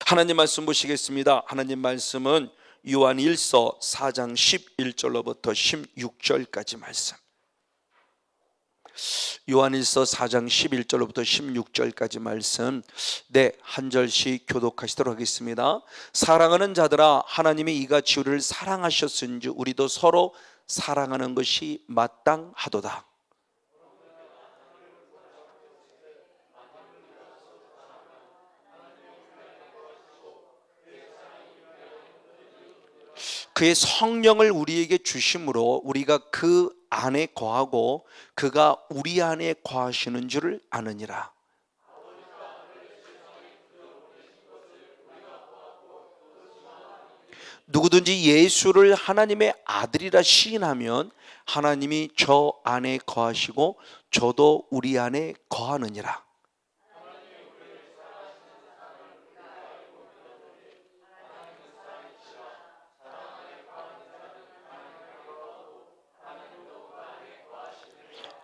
하나님 말씀 보시겠습니다. 하나님 말씀은 요한 1서 4장 11절로부터 16절까지 말씀. 요한 1서 4장 11절로부터 16절까지 말씀, 한 절씩 교독하시도록 하겠습니다. 사랑하는 자들아, 하나님이 이같이 우리를 사랑하셨은지 우리도 서로 사랑하는 것이 마땅하도다. 그의 성령을 우리에게 주심으로 우리가 그 안에 거하고 그가 우리 안에 거하시는 줄을 아느니라. 누구든지 예수를 하나님의 아들이라 시인하면 하나님이 저 안에 거하시고 저도 우리 안에 거하느니라.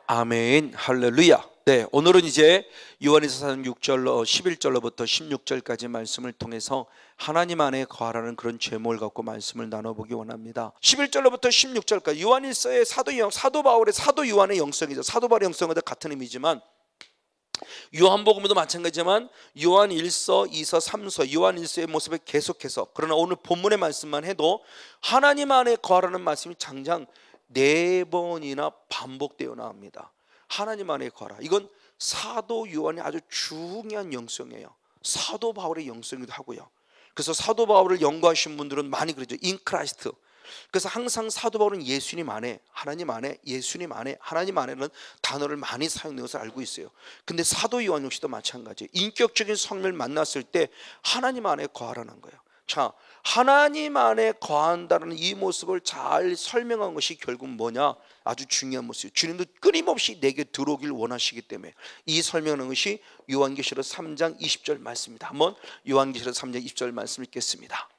아멘, 할렐루야. 오늘은 이제 요한일서 4장 6절로 11절로부터 16절까지 말씀을 통해서 하나님 안에 거하라는 그런 제목을 갖고 말씀을 나눠보기 원합니다. 11절로부터 16절까지 요한일서의 사도 바울의 사도 요한의 영성이죠. 사도 바울의 영성과 같은 의미지만 요한복음도 마찬가지지만 요한 1서, 2서, 3서 요한 1서의 모습을 계속해서, 그러나 오늘 본문의 말씀만 해도 하나님 안에 거하라는 말씀이 장장 4번이나 반복되어 나옵니다. 하나님 안에 거하라. 이건 사도 요한의 아주 중요한 영성이에요. 사도 바울의 영성이기도 하고요. 그래서 사도 바울을 연구하신 분들은 많이 그러죠. In Christ. 그래서 항상 사도 바울은 예수님 안에, 하나님 안에, 예수님 안에, 하나님 안에는 단어를 많이 사용하는 것을 알고 있어요. 근데 사도 요한 역시도 마찬가지예요. 인격적인 성령을 만났을 때 하나님 안에 거하라는 거예요. 자, 하나님 안에 거한다는 이 모습을 잘 설명한 것이 결국 뭐냐? 아주 중요한 모습이에요. 주님도 끊임없이 내게 들어오길 원하시기 때문에 이 설명하는 것이 요한계시록 3장 20절 말씀입니다. 한번 요한계시록 3장 20절 말씀 읽겠습니다.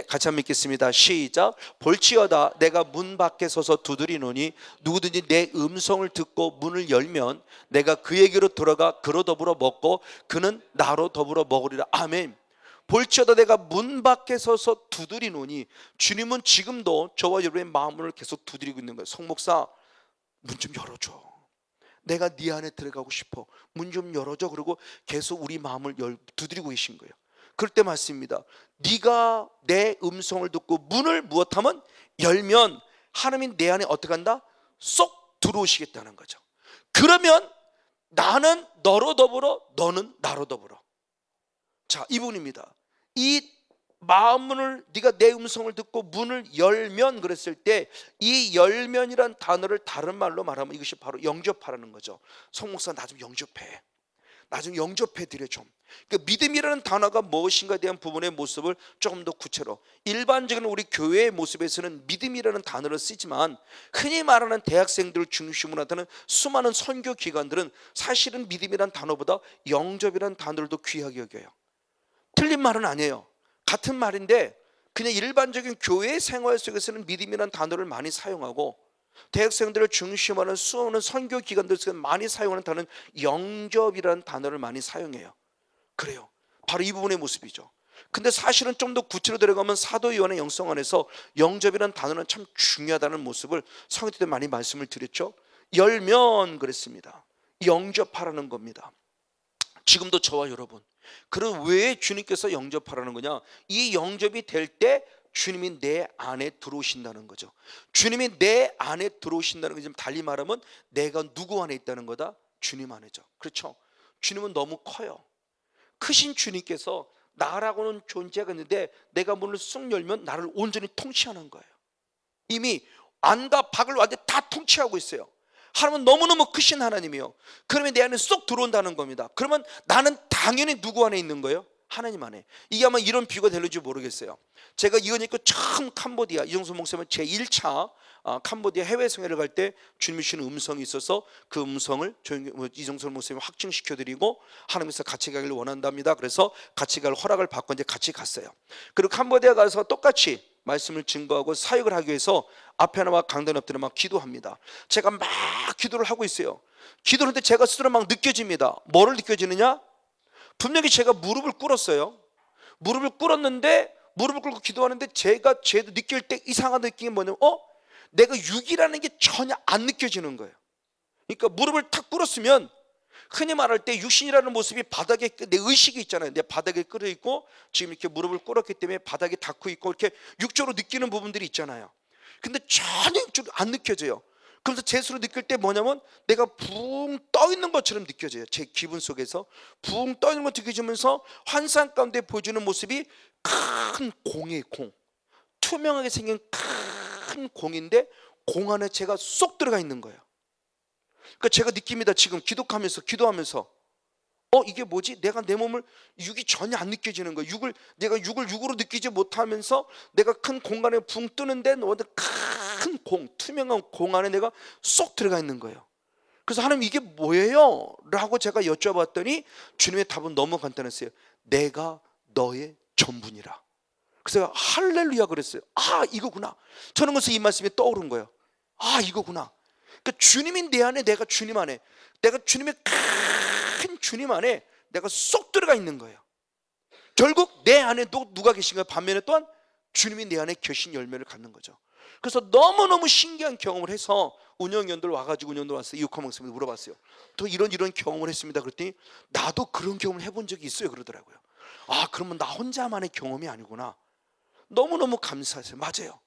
같이 한번 읽겠습니다. 시작. 볼지어다 내가 문 밖에 서서 두드리노니 누구든지 내 음성을 듣고 문을 열면 내가 그에게로 들어가 그로 더불어 먹고 그는 나로 더불어 먹으리라. 아멘. 볼지어다 내가 문 밖에 서서 두드리노니, 주님은 지금도 저와 여러분의 마음을 계속 두드리고 있는 거예요. 성목사, 문 좀 열어줘. 내가 네 안에 들어가고 싶어. 문 좀 열어줘. 그리고 계속 우리 마음을 두드리고 계신 거예요. 그럴 때 말씀입니다. 네가 내 음성을 듣고 문을 무엇하면 열면 하나님이 내 안에 어떻게 한다? 쏙 들어오시겠다는 거죠. 그러면 나는 너로 더불어, 너는 나로 더불어. 자, 이 부분입니다. 이 마음문을, 네가 내 음성을 듣고 문을 열면, 그랬을 때 이 열면이란 단어를 다른 말로 말하면 이것이 바로 영접하라는 거죠. 성목사, 나 좀 영접해. 나 좀 영접해 드려 좀. 그러니까 믿음이라는 단어가 무엇인가에 대한 부분의 모습을 조금 더 구체로, 일반적인 우리 교회의 모습에서는 믿음이라는 단어를 쓰지만 흔히 말하는 대학생들을 중심으로 하는 수많은 선교 기관들은 사실은 믿음이라는 단어보다 영접이라는 단어를 더 귀하게 여겨요. 틀린 말은 아니에요. 같은 말인데 그냥 일반적인 교회 생활 속에서는 믿음이라는 단어를 많이 사용하고 대학생들을 중심으로 수많은 선교 기관들에서 많이 사용하는 단어는 영접이라는 단어를 많이 사용해요. 그래요. 바로 이 부분의 모습이죠. 근데 사실은 좀 더 구체로 들어가면 사도 요한의 영성 안에서 영접이라는 단어는 참 중요하다는 모습을 성경 때 많이 말씀을 드렸죠. 열면 그랬습니다. 영접하라는 겁니다. 지금도 저와 여러분, 그럼 왜 주님께서 영접하라는 거냐? 이 영접이 될 때 주님이 내 안에 들어오신다는 거죠. 주님이 내 안에 들어오신다는 게, 달리 말하면 내가 누구 안에 있다는 거다? 주님 안에죠. 그렇죠? 주님은 너무 커요. 크신 주님께서 나라고는 존재가 있는데 내가 문을 쑥 열면 나를 온전히 통치하는 거예요. 이미 안과 밖을 완전히 다 통치하고 있어요. 하나님은 너무너무 크신 하나님이요. 그러면 내 안에 쏙 들어온다는 겁니다. 그러면 나는 당연히 누구 안에 있는 거예요? 하나님 안에. 이게 아마 이런 비유가 될지 모르겠어요. 제가 이건 있고 처음 캄보디아, 이정수 목사님은 제 1차 캄보디아 해외 생애를 갈 때 주님이 주시는 음성이 있어서 그 음성을 이정수 목사님이 확증시켜드리고 하나님께서 같이 가기를 원한답니다. 그래서 같이 갈 허락을 받고 이제 같이 갔어요. 그리고 캄보디아 가서 똑같이 말씀을 증거하고 사역을 하기 위해서 앞에 나와 강단 엎드려 막 기도합니다. 제가 막 기도를 하고 있어요. 기도를 하는데 제가 스스로 막 느껴집니다. 뭐를 느껴지느냐? 분명히 제가 무릎을 꿇었어요. 무릎을 꿇었는데 무릎을 꿇고 기도하는데 쟤도 느낄 때 이상한 느낌이 뭐냐면 내가 육이라는 게 전혀 안 느껴지는 거예요. 그러니까 무릎을 탁 꿇었으면 흔히 말할 때 육신이라는 모습이 바닥에, 내 의식이 있잖아요. 내 바닥에 끓어 있고 지금 이렇게 무릎을 꿇었기 때문에 바닥에 닿고 있고 이렇게 육적으로 느끼는 부분들이 있잖아요. 근데 전혀 육적으로 안 느껴져요. 그래서 제 스스로 느낄 때 뭐냐면 내가 붕 떠 있는 것처럼 느껴져요. 제 기분 속에서 붕 떠 있는 것 느껴지면서 환상 가운데 보여주는 모습이 큰 공이에요. 공, 투명하게 생긴 큰 공인데 공 안에 제가 쏙 들어가 있는 거예요. 그러니까 제가 느낍니다. 지금 기도하면서 이게 뭐지? 내가 내 몸을, 육이 전혀 안 느껴지는 거예요. 내가 육을 육으로 느끼지 못하면서 내가 큰 공간에 붕 뜨는데 큰 공, 투명한 공 안에 내가 쏙 들어가 있는 거예요. 그래서 하나님 이게 뭐예요? 라고 제가 여쭤봤더니 주님의 답은 너무 간단했어요. 내가 너의 전부니라. 그래서 제가 할렐루야 그랬어요. 이거구나. 저는 그래서 이 말씀이 떠오른 거예요. 이거구나. 그러니까 주님이 내 안에, 내가 주님 안에, 내가 주님의 큰 주님 안에 내가 쏙 들어가 있는 거예요. 결국 내 안에 또 누가 계신가? 반면에 또한 주님이 내 안에 계신 열매를 갖는 거죠. 그래서 너무너무 신기한 경험을 해서 운영위원들 와가지고 운영위원들 왔어요. 이웃 목사님한테 물어봤어요. 또 이런 경험을 했습니다. 그랬더니 나도 그런 경험을 해본 적이 있어요 그러더라고요. 그러면 나 혼자만의 경험이 아니구나. 너무너무 감사했어요. 맞아요.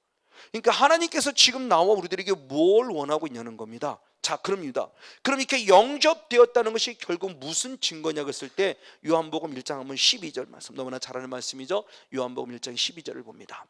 그러니까 하나님께서 지금 나와 우리들에게 뭘 원하고 있냐는 겁니다. 자, 그럽니다. 그럼 이렇게 영접되었다는 것이 결국 무슨 증거냐 했을 때 요한복음 1장 한번 12절 말씀, 너무나 잘 아는 말씀이죠. 요한복음 1장 12절을 봅니다.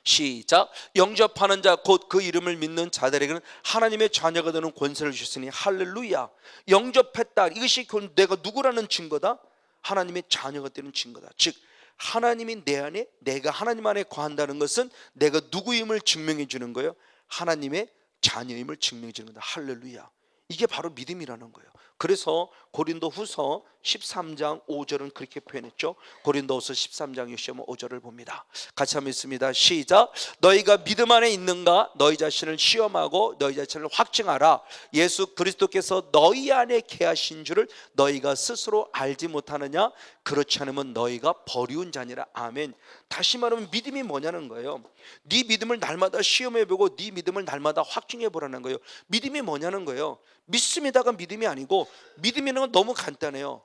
시작. 영접하는 자 곧 그 이름을 믿는 자들에게는 하나님의 자녀가 되는 권세를 주셨으니 할렐루야. 영접했다. 이것이 내가 누구라는 증거다? 하나님의 자녀가 되는 증거다. 즉 하나님이 내 안에, 내가 하나님 안에 거한다는 것은 내가 누구임을 증명해 주는 거예요. 하나님의 자녀임을 증명해 주는 거다. 할렐루야. 이게 바로 믿음이라는 거예요. 그래서 고린도후서 13장 5절은 그렇게 표현했죠. 고린도후서 13장 5절을 봅니다. 같이 한번 읽습니다. 시작. 너희가 믿음 안에 있는가? 너희 자신을 시험하고 너희 자신을 확증하라. 예수 그리스도께서 너희 안에 계하신 줄을 너희가 스스로 알지 못하느냐? 그렇지 않으면 너희가 버리운 자니라. 아멘. 다시 말하면 믿음이 뭐냐는 거예요. 네 믿음을 날마다 시험해보고 네 믿음을 날마다 확증해보라는 거예요. 믿음이 뭐냐는 거예요. 믿습니다가 믿음이 아니고, 믿음이라는 건 너무 간단해요.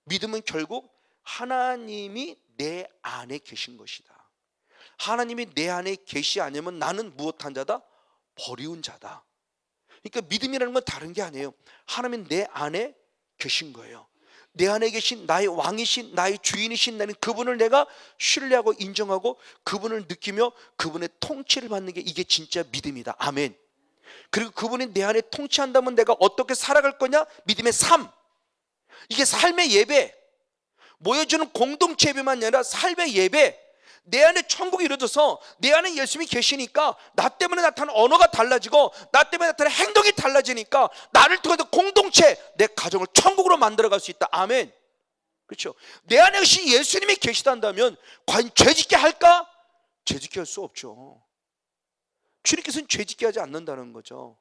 믿음은 결국 하나님이 내 안에 계신 것이다. 하나님이 내 안에 계시 아니면 나는 무엇한 자다? 버리운 자다. 그러니까 믿음이라는 건 다른 게 아니에요. 하나님은 내 안에 계신 거예요. 내 안에 계신 나의 왕이신, 나의 주인이신 나는 그분을 내가 신뢰하고 인정하고 그분을 느끼며 그분의 통치를 받는 게 이게 진짜 믿음이다. 아멘. 그리고 그분이 내 안에 통치한다면 내가 어떻게 살아갈 거냐? 믿음의 삶. 이게 삶의 예배, 모여주는 공동체 예배만 아니라 삶의 예배. 내 안에 천국이 이루어져서 내 안에 예수님이 계시니까 나 때문에 나타나는 언어가 달라지고 나 때문에 나타나는 행동이 달라지니까 나를 통해서 공동체, 내 가정을 천국으로 만들어갈 수 있다. 아멘. 그렇죠? 내 안에 혹시 예수님이 계시단다면 과연 죄짓게 할까? 죄짓게 할 수 없죠. 주님께서는 죄짓게 하지 않는다는 거죠.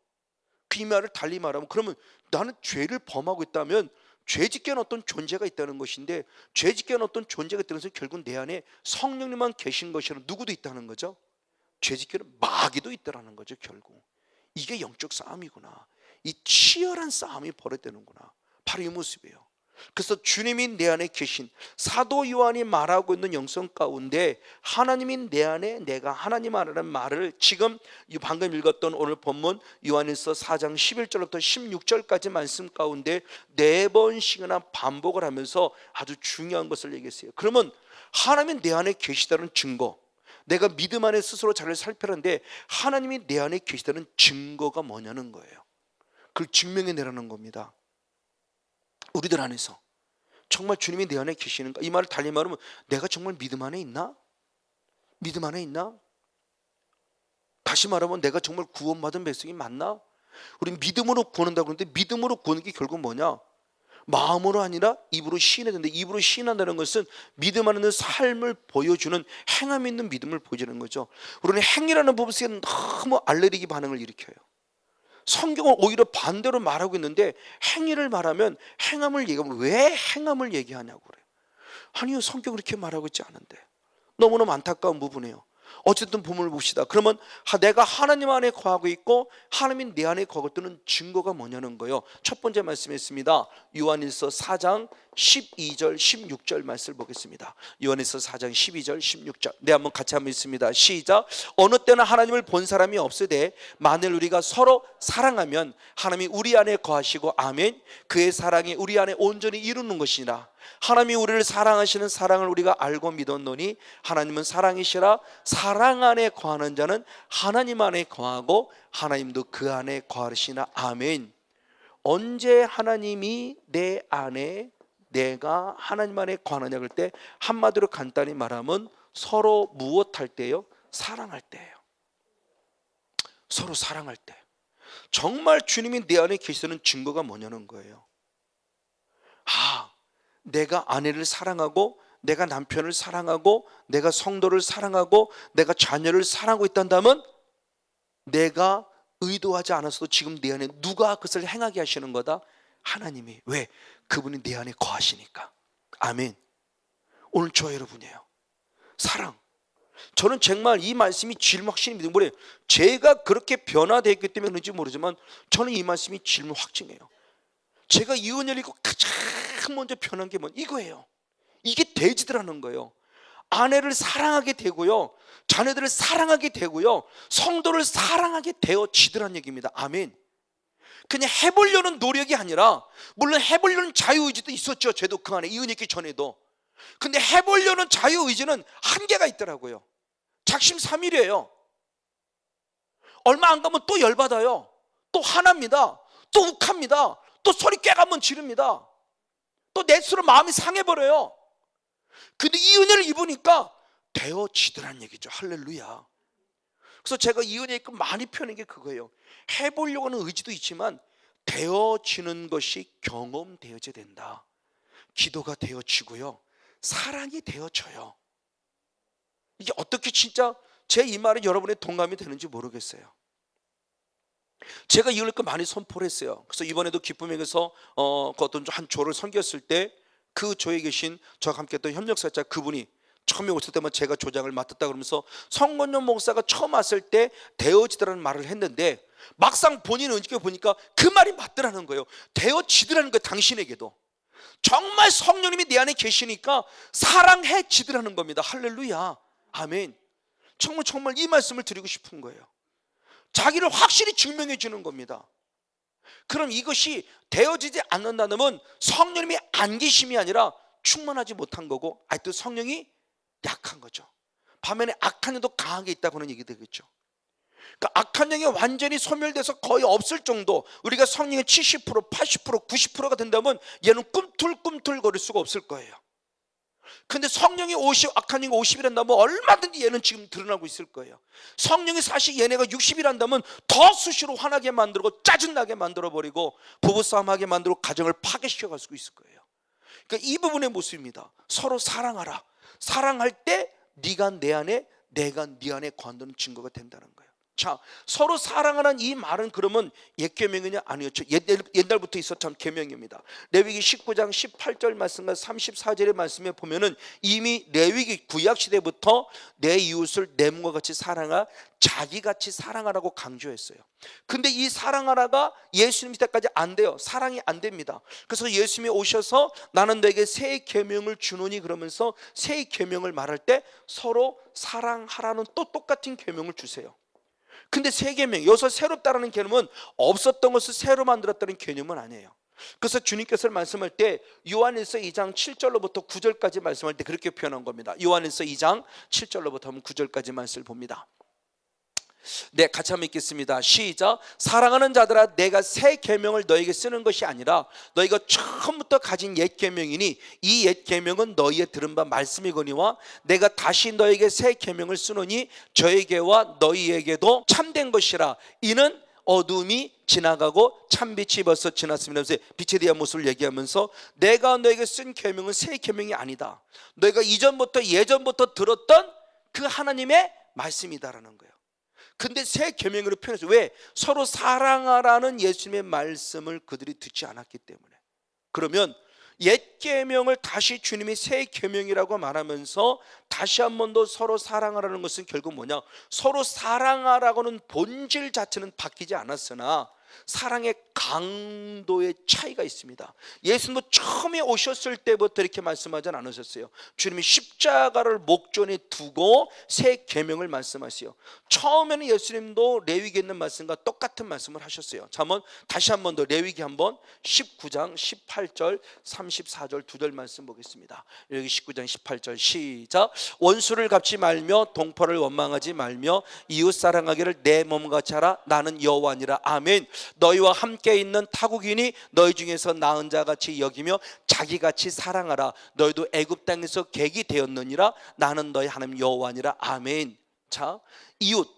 그 이 말을 달리 말하면, 그러면 나는 죄를 범하고 있다면 죄짓게 하는 어떤 존재가 있다는 것인데, 죄짓게 하는 어떤 존재가 있다는 것은 결국 내 안에 성령님만 계신 것이라 누구도 있다는 거죠. 죄짓게 하는 마귀도 있다는 거죠. 결국 이게 영적 싸움이구나. 이 치열한 싸움이 벌어지는구나. 바로 이 모습이에요. 그래서 주님이 내 안에 계신, 사도 요한이 말하고 있는 영성 가운데 하나님이 내 안에, 내가 하나님 안에라는 말을 지금 방금 읽었던 오늘 본문 요한일서 4장 11절부터 16절까지 말씀 가운데 4번씩이나 반복을 하면서 아주 중요한 것을 얘기했어요. 그러면 하나님이 내 안에 계시다는 증거, 내가 믿음 안에 스스로 자를 살펴는데 하나님이 내 안에 계시다는 증거가 뭐냐는 거예요. 그걸 증명해내라는 겁니다. 우리들 안에서 정말 주님이 내 안에 계시는가? 이 말을 달리 말하면 내가 정말 믿음 안에 있나? 믿음 안에 있나? 다시 말하면 내가 정말 구원받은 백성이 맞나? 우리 믿음으로 구원한다고 그러는데 믿음으로 구하는 게 결국 뭐냐? 마음으로 아니라 입으로 시인해야 되는데, 입으로 시인한다는 것은 믿음 안에 있는 삶을 보여주는, 행함이 있는 믿음을 보여주는 거죠. 우리는 행위라는 부분에 너무 알레르기 반응을 일으켜요. 성경은 오히려 반대로 말하고 있는데 행위를 말하면 행함을 얘기하면 왜 행함을 얘기하냐고 그래요. 아니요, 성경 그렇게 말하고 있지 않은데. 너무너무 안타까운 부분이에요. 어쨌든 본문을 봅시다. 그러면 내가 하나님 안에 거하고 있고 하나님이 내 안에 거하고 있다는 증거가 뭐냐는 거예요. 첫 번째 말씀했습니다. 요한일서 4장 12절 16절 말씀을 보겠습니다. 요한일서 4장 12절 16절. 네, 한번 같이 한번 읽습니다. 시작. 어느 때나 하나님을 본 사람이 없으되 만일 우리가 서로 사랑하면 하나님이 우리 안에 거하시고 아멘. 그의 사랑이 우리 안에 온전히 이루는 것이니라. 하나님이 우리를 사랑하시는 사랑을 우리가 알고 믿었노니 하나님은 사랑이시라. 사랑 안에 거하는 자는 하나님 안에 거하고 하나님도 그 안에 거하시나. 아멘. 언제 하나님이 내 안에, 내가 하나님 안에 거하느냐 그럴 때 한마디로 간단히 말하면 서로 무엇할 때요? 사랑할 때예요. 서로 사랑할 때. 정말 주님이 내 안에 계시는 증거가 뭐냐는 거예요. 내가 아내를 사랑하고 내가 남편을 사랑하고 내가 성도를 사랑하고 내가 자녀를 사랑하고 있단다면 내가 의도하지 않았어도 지금 내 안에 누가 그것을 행하게 하시는 거다? 하나님이. 왜? 그분이 내 안에 거하시니까. 아멘. 오늘 저 여러분이에요. 사랑. 저는 정말 이 말씀이 질문 확신이 믿는 거예요. 제가 그렇게 변화되어 있기 때문에 그런지 모르지만 저는 이 말씀이 질문 확증이에요. 제가 이 은혜를 읽고 가장 먼저 변한 게 이거예요. 이게 돼지더라는 거예요. 아내를 사랑하게 되고요, 자녀들을 사랑하게 되고요, 성도를 사랑하게 되어지더란 얘기입니다. 아멘. 그냥 해보려는 노력이 아니라, 물론 해보려는 자유의지도 있었죠. 저도 그 안에 이 은혜 있기 전에도. 근데 해보려는 자유의지는 한계가 있더라고요. 작심삼일이에요. 얼마 안 가면 또 열받아요. 또 화납니다. 또 욱합니다. 또 소리 꾀가면 지릅니다. 또 내 스스로 마음이 상해버려요. 근데 이 은혜를 입으니까 되어지더란 얘기죠. 할렐루야. 그래서 제가 이 은혜 입고 많이 표현한 게 그거예요. 해보려고 하는 의지도 있지만 되어지는 것이 경험되어져야 된다. 기도가 되어지고요, 사랑이 되어져요. 이게 어떻게 진짜 제 이 말에 여러분의 동감이 되는지 모르겠어요. 제가 이걸 많이 선포를 했어요. 그래서 이번에도 기쁨에게서 어떤 한 조를 섬겼을 때 그 조에 계신 저와 함께 했던 협력사자 그분이 처음에 오실 때만 제가 조장을 맡았다 그러면서 성건용 목사가 처음 왔을 때 되어지더라는 말을 했는데 막상 본인을 은직해 보니까 그 말이 맞더라는 거예요. 되어지더라는 거예요. 당신에게도 정말 성령님이 내 안에 계시니까 사랑해지더라는 겁니다. 할렐루야. 아멘. 정말 이 말씀을 드리고 싶은 거예요. 자기를 확실히 증명해 주는 겁니다. 그럼 이것이 되어지지 않는다면 성령님이 안 계심이 아니라 충만하지 못한 거고, 아직도 성령이 약한 거죠. 반면에 악한 영도 강하게 있다고는 얘기 되겠죠. 그러니까 악한 영이 완전히 소멸돼서 거의 없을 정도, 우리가 성령의 70%, 80%, 90%가 된다면 얘는 꿈틀꿈틀 거릴 수가 없을 거예요. 근데 성령이 50, 악한 영이 50이란다면 얼마든지 얘는 지금 드러나고 있을 거예요. 성령이 사실 얘네가 60이란다면 더 수시로 화나게 만들고 짜증나게 만들어버리고 부부싸움하게 만들고 가정을 파괴시켜갈 수 있을 거예요. 그러니까 이 부분의 모습입니다. 서로 사랑하라. 사랑할 때 네가 내 안에, 내가 네 안에 거한다는 증거가 된다는 거예요. 자, 서로 사랑하는 이 말은 그러면 옛 계명이냐? 아니었죠. 옛날부터 있었던 계명입니다. 레위기 19장 18절 말씀과 34절의 말씀에 보면은 이미 레위기 구약 시대부터 내 이웃을 내 몸과 같이 사랑하, 자기같이 사랑하라고 강조했어요. 근데 이 사랑하라가 예수님 시대까지 안 돼요. 사랑이 안 됩니다. 그래서 예수님이 오셔서 나는 너에게 새 계명을 주노니 그러면서 새 계명을 말할 때 서로 사랑하라는 또 똑같은 계명을 주세요. 근데 새 계명, 여기서 새롭다라는 개념은 없었던 것을 새로 만들었다는 개념은 아니에요. 그래서 주님께서 말씀할 때 요한일서 2장 7절로부터 9절까지 말씀할 때 그렇게 표현한 겁니다. 요한일서 2장 7절로부터 9절까지 말씀을 봅니다. 네, 같이 한번 읽겠습니다. 시작. 사랑하는 자들아, 내가 새 계명을 너에게 쓰는 것이 아니라 너희가 처음부터 가진 옛 계명이니 이 옛 계명은 너희의 들은 바 말씀이거니와 내가 다시 너에게 새 계명을 쓰노니 저에게와 너희에게도 참된 것이라. 이는 어둠이 지나가고 참빛이 벌써 지났습니다. 그래서 빛에 대한 모습을 얘기하면서 내가 너에게 쓴 계명은 새 계명이 아니다. 너희가 예전부터 들었던 그 하나님의 말씀이다라는 거예요. 근데 새 계명으로 표현해서, 왜? 서로 사랑하라는 예수님의 말씀을 그들이 듣지 않았기 때문에. 그러면 옛 계명을 다시 주님이 새 계명이라고 말하면서 다시 한 번 더 서로 사랑하라는 것은 결국 뭐냐? 서로 사랑하라고는 본질 자체는 바뀌지 않았으나 사랑의 강도의 차이가 있습니다. 예수님도 처음에 오셨을 때부터 이렇게 말씀하지 않으셨어요. 주님이 십자가를 목전에 두고 새 계명을 말씀하세요. 처음에는 예수님도 레위기에 있는 말씀과 똑같은 말씀을 하셨어요. 자, 한번 다시 한 번 더 레위기 한번 19장 18절 34절 두 절 말씀 보겠습니다. 여기 19장 18절 시작. 원수를 갚지 말며 동포를 원망하지 말며 이웃 사랑하기를 내 몸같이 하라. 나는 여호와니라. 아멘. 너희와 함께 있는 타국인이 너희 중에서 나은 자같이 여기며 자기같이 사랑하라. 너희도 애굽 땅에서 객이 되었느니라. 나는 너희 하나님 여호와니라. 아멘. 자, 이웃,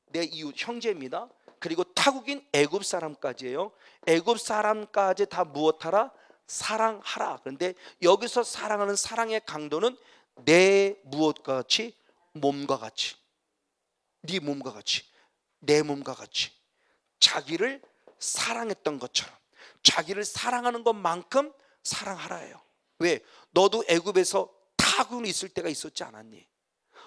내 이웃 형제입니다. 그리고 타국인 애굽 사람까지예요. 애굽 사람까지 다 무엇하라? 사랑하라. 그런데 여기서 사랑하는 사랑의 강도는 내 무엇과 같이? 몸과 같이, 네 몸과 같이, 내 몸과 같이 자기를 사랑했던 것처럼 자기를 사랑하는 것만큼 사랑하라예요. 왜? 너도 애굽에서 타국이 있을 때가 있었지 않았니?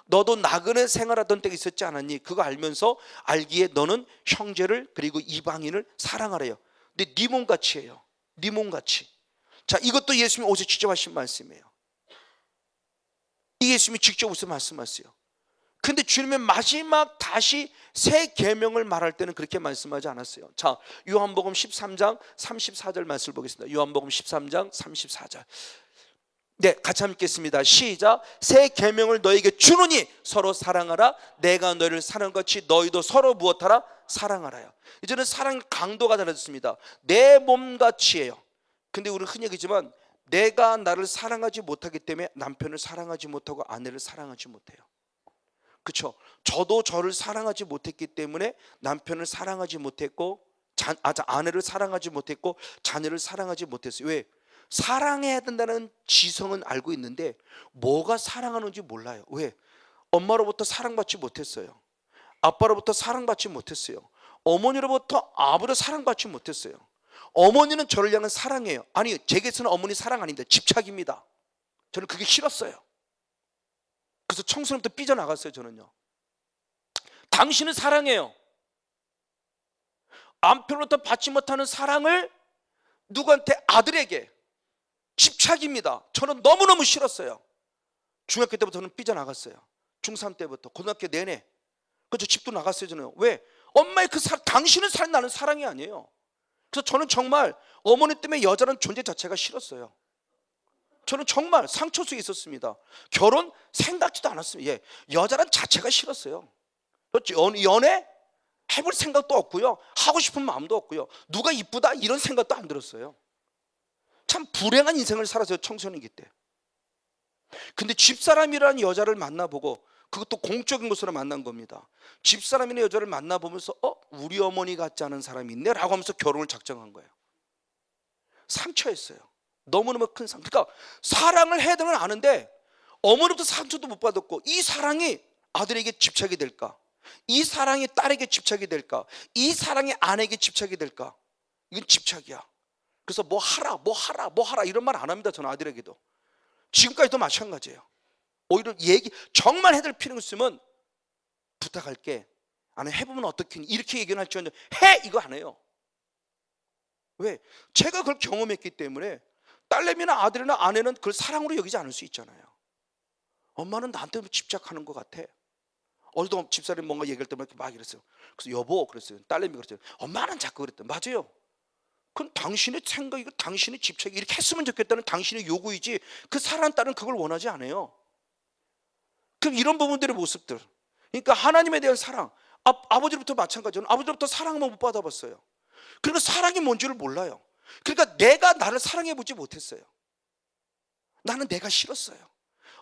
너도 나그네 생활하던 때가 있었지 않았니? 그거 알면서 알기에 너는 형제를 그리고 이방인을 사랑하래요. 근데 네 몸같이예요. 네 몸같이. 자, 이것도 예수님이 오셔서 직접 하신 말씀이에요. 이 예수님이 직접 오셔서 말씀하세요. 근데 주님의 마지막 다시 새 계명을 말할 때는 그렇게 말씀하지 않았어요. 자, 요한복음 13장 34절 말씀을 보겠습니다. 요한복음 13장 34절. 네, 같이 읽겠습니다. 시작. 새 계명을 너에게 주노니 서로 사랑하라. 내가 너희를 사랑한 것이 너희도 서로 무엇하라? 사랑하라요. 이제는 사랑의 강도가 달라졌습니다. 내 몸같이예요. 근데 우리는 흔히 얘기지만 내가 나를 사랑하지 못하기 때문에 남편을 사랑하지 못하고 아내를 사랑하지 못해요. 그렇죠? 저도 저를 사랑하지 못했기 때문에 남편을 사랑하지 못했고 아내를 사랑하지 못했고 자녀를 사랑하지 못했어요. 왜? 사랑해야 된다는 지성은 알고 있는데 뭐가 사랑하는지 몰라요. 왜? 엄마로부터 사랑받지 못했어요. 아빠로부터 사랑받지 못했어요. 어머니로부터 아버지로 사랑받지 못했어요. 어머니는 저를 향한 사랑이에요. 아니, 제게서는 어머니 사랑 아닙니다. 집착입니다. 저는 그게 싫었어요. 그래서 청소년부터 삐져나갔어요. 저는요. 당신은 사랑해요. 남편으로부터 받지 못하는 사랑을 누구한테? 아들에게. 집착입니다. 저는 너무너무 싫었어요. 중학교 때부터 저는 삐져나갔어요. 중3 때부터 고등학교 내내. 그래서 집도 나갔어요. 저는. 왜? 엄마의 그 사랑, 당신은 사랑, 나는 사랑이 아니에요. 그래서 저는 정말 어머니 때문에 여자라는 존재 자체가 싫었어요. 저는 정말 상처 속에 있었습니다. 결혼 생각지도 않았습니다. 예, 여자란 자체가 싫었어요. 연애 해볼 생각도 없고요. 하고 싶은 마음도 없고요. 누가 이쁘다 이런 생각도 안 들었어요. 참 불행한 인생을 살았어요. 청소년기 때. 근데 집사람이라는 여자를 만나보고, 그것도 공적인 것으로 만난 겁니다. 집사람이라는 여자를 만나보면서 우리 어머니 같지 않은 사람이 있네 라고 하면서 결혼을 작정한 거예요. 상처였어요. 너무너무 큰 상처. 그러니까 사랑을 해야 되는 건 아는데 어머니부터 상처도 못 받았고, 이 사랑이 아들에게 집착이 될까? 이 사랑이 딸에게 집착이 될까? 이 사랑이 아내에게 집착이 될까? 이건 집착이야. 그래서 뭐 하라 이런 말 안 합니다. 저는 아들에게도. 지금까지도 마찬가지예요. 오히려 정말 해야 될 필요가 있으면 부탁할게. 아니, 해보면 어떻게 이렇게 얘기는 할지언정 해! 이거 안 해요. 왜? 제가 그걸 경험했기 때문에 딸내미나 아들이나 아내는 그걸 사랑으로 여기지 않을 수 있잖아요. 엄마는 나한테 집착하는 것 같아. 어제도 집사람이 뭔가 얘기할 때 막 이랬어요. 그래서 여보 그랬어요. 딸내미 그랬어요. 엄마는 자꾸 그랬대. 맞아요. 그건 당신의 생각이고 당신의 집착이 이렇게 했으면 좋겠다는 당신의 요구이지 그 사랑하는 딸은 그걸 원하지 않아요. 그럼 이런 부분들의 모습들, 그러니까 하나님에 대한 사랑, 아버지로부터 마찬가지로 아버지로부터 사랑을 못 받아봤어요. 그리고 사랑이 뭔지를 몰라요. 그러니까 내가 나를 사랑해보지 못했어요. 나는 내가 싫었어요.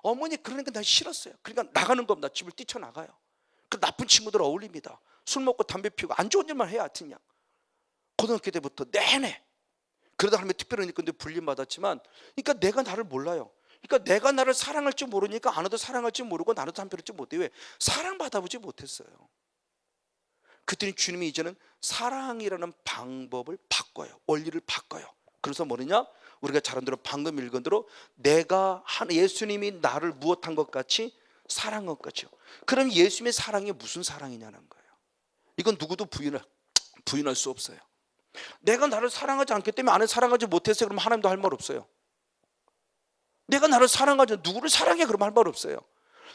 어머니 그러니까 난 싫었어요. 그러니까 나가는 겁니다. 집을 뛰쳐나가요. 그 나쁜 친구들 어울립니다. 술 먹고 담배 피우고 안 좋은 일만 해야 하여튼 그냥. 고등학교 때부터 내내 그러다 하면 특별한 일 건데 불림받았지만, 그러니까 내가 나를 몰라요. 그러니까 내가 나를 사랑할 줄 모르니까 아내도 사랑할 줄 모르고 나도 한편할 줄 못해요. 왜? 사랑받아보지 못했어요. 그랬더니 주님이 이제는 사랑이라는 방법을 바꿔요. 원리를 바꿔요. 그래서 뭐냐? 우리가 잘 아는 대로 방금 읽은 대로 예수님이 나를 무엇한 것 같이 사랑한 것 같죠. 그럼 예수님의 사랑이 무슨 사랑이냐는 거예요. 이건 누구도 부인할 수 없어요. 내가 나를 사랑하지 않기 때문에 나를 사랑하지 못했어요. 그러면 하나님도 할 말 없어요. 내가 나를 사랑하지 누구를 사랑해? 그러면 할 말 없어요.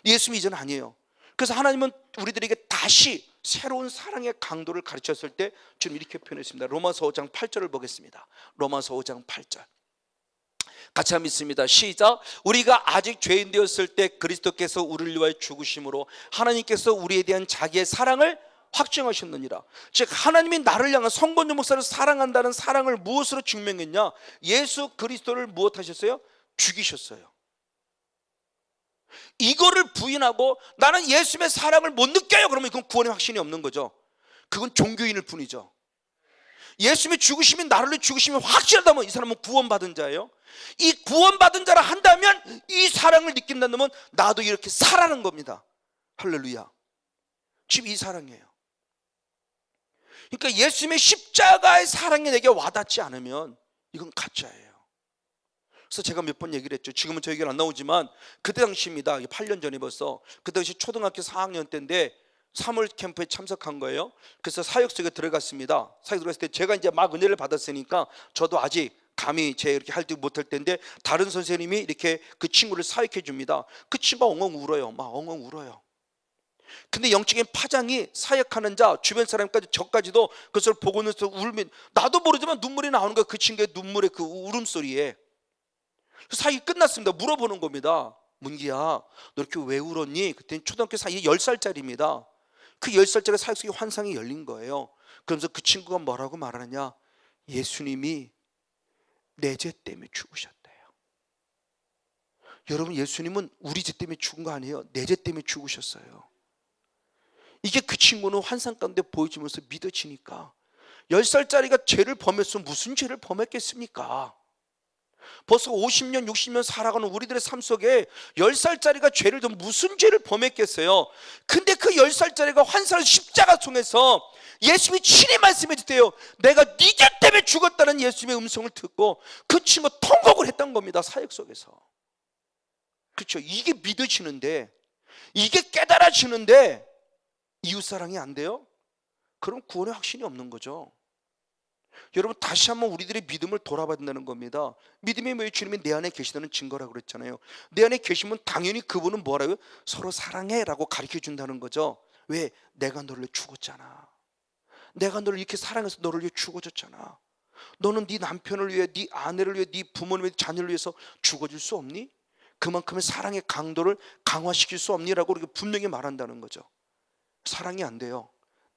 예수님이 이제는 아니에요. 그래서 하나님은 우리들에게 다시 새로운 사랑의 강도를 가르쳤을 때 주님 이렇게 표현했습니다. 로마서 5장 8절을 보겠습니다. 로마서 5장 8절 같이 한번 읽습니다. 시작. 우리가 아직 죄인 되었을 때 그리스도께서 우리를 위하여 죽으심으로 하나님께서 우리에 대한 자기의 사랑을 확증하셨느니라. 즉 하나님이 나를 향한 성건조 목사를 사랑한다는 사랑을 무엇으로 증명했냐? 예수 그리스도를 무엇하셨어요? 죽이셨어요. 이거를 부인하고 나는 예수님의 사랑을 못 느껴요. 그러면 그건 구원의 확신이 없는 거죠. 그건 종교인일 뿐이죠. 예수님의 죽으심이 나를 위해 죽으심이 확실하다면 이 사람은 구원받은 자예요. 이 구원받은 자라 한다면 이 사랑을 느낀다면 나도 이렇게 살아는 겁니다. 할렐루야. 지금 이 사랑이에요. 그러니까 예수님의 십자가의 사랑이 내게 와닿지 않으면 이건 가짜예요. 그래서 제가 몇 번 얘기를 했죠. 지금은 저 얘기는 안 나오지만 그때 당시입니다. 8년 전에 벌써. 그 당시 초등학교 4학년 때인데 3월 캠프에 참석한 거예요. 그래서 사역석에 들어갔습니다. 사역 들어갔을 때 제가 이제 막 은혜를 받았으니까 저도 아직 감히 제 이렇게 할 때 못할 때인데 다른 선생님이 이렇게 그 친구를 사역해 줍니다. 그 친구가 엉엉 울어요. 막 엉엉 울어요. 근데 영적인 파장이 사역하는 자 주변 사람까지 저까지도 그것을 보고 있어서 울면 나도 모르지만 눈물이 나오는 거예요. 그 친구의 눈물의 그 울음소리에. 사역이 끝났습니다. 물어보는 겁니다. 문기야 너 이렇게 왜 울었니? 그때는 초등학교 10살짜리입니다. 그 10살짜리 사역속에 환상이 열린 거예요. 그러면서 그 친구가 뭐라고 말하느냐? 예수님이 내 죄 때문에 죽으셨대요. 여러분 예수님은 우리 죄 때문에 죽은 거 아니에요. 내 죄 때문에 죽으셨어요. 이게 그 친구는 환상 가운데 보여지면서 믿어지니까 10살짜리가 죄를 범했으면 무슨 죄를 범했겠습니까? 벌써 50년 60년 살아가는 우리들의 삶 속에 10살짜리가 죄를 좀 무슨 죄를 범했겠어요? 근데 그 10살짜리가 환상을 십자가 통해서 예수님이 친히 말씀해 주세요. 내가 네 죄 때문에 죽었다는 예수님의 음성을 듣고 그 친구가 통곡을 했던 겁니다. 사역 속에서. 그렇죠. 이게 믿어지는데 이게 깨달아지는데 이웃사랑이 안 돼요? 그럼 구원의 확신이 없는 거죠. 여러분 다시 한번 우리들의 믿음을 돌아봐야 된다는 겁니다. 믿음이 뭐예요? 주님이 내 안에 계시다는 증거라고 그랬잖아요. 내 안에 계시면 당연히 그분은 뭐라고요? 서로 사랑해라고 가르쳐 준다는 거죠. 왜? 내가 너를 위해 죽었잖아. 내가 너를 이렇게 사랑해서 너를 위해 죽어줬잖아. 너는 네 남편을 위해, 네 아내를 위해, 네 부모님의 자녀를 위해서 죽어줄 수 없니? 그만큼의 사랑의 강도를 강화시킬 수 없니라고 이렇게 분명히 말한다는 거죠. 사랑이 안 돼요.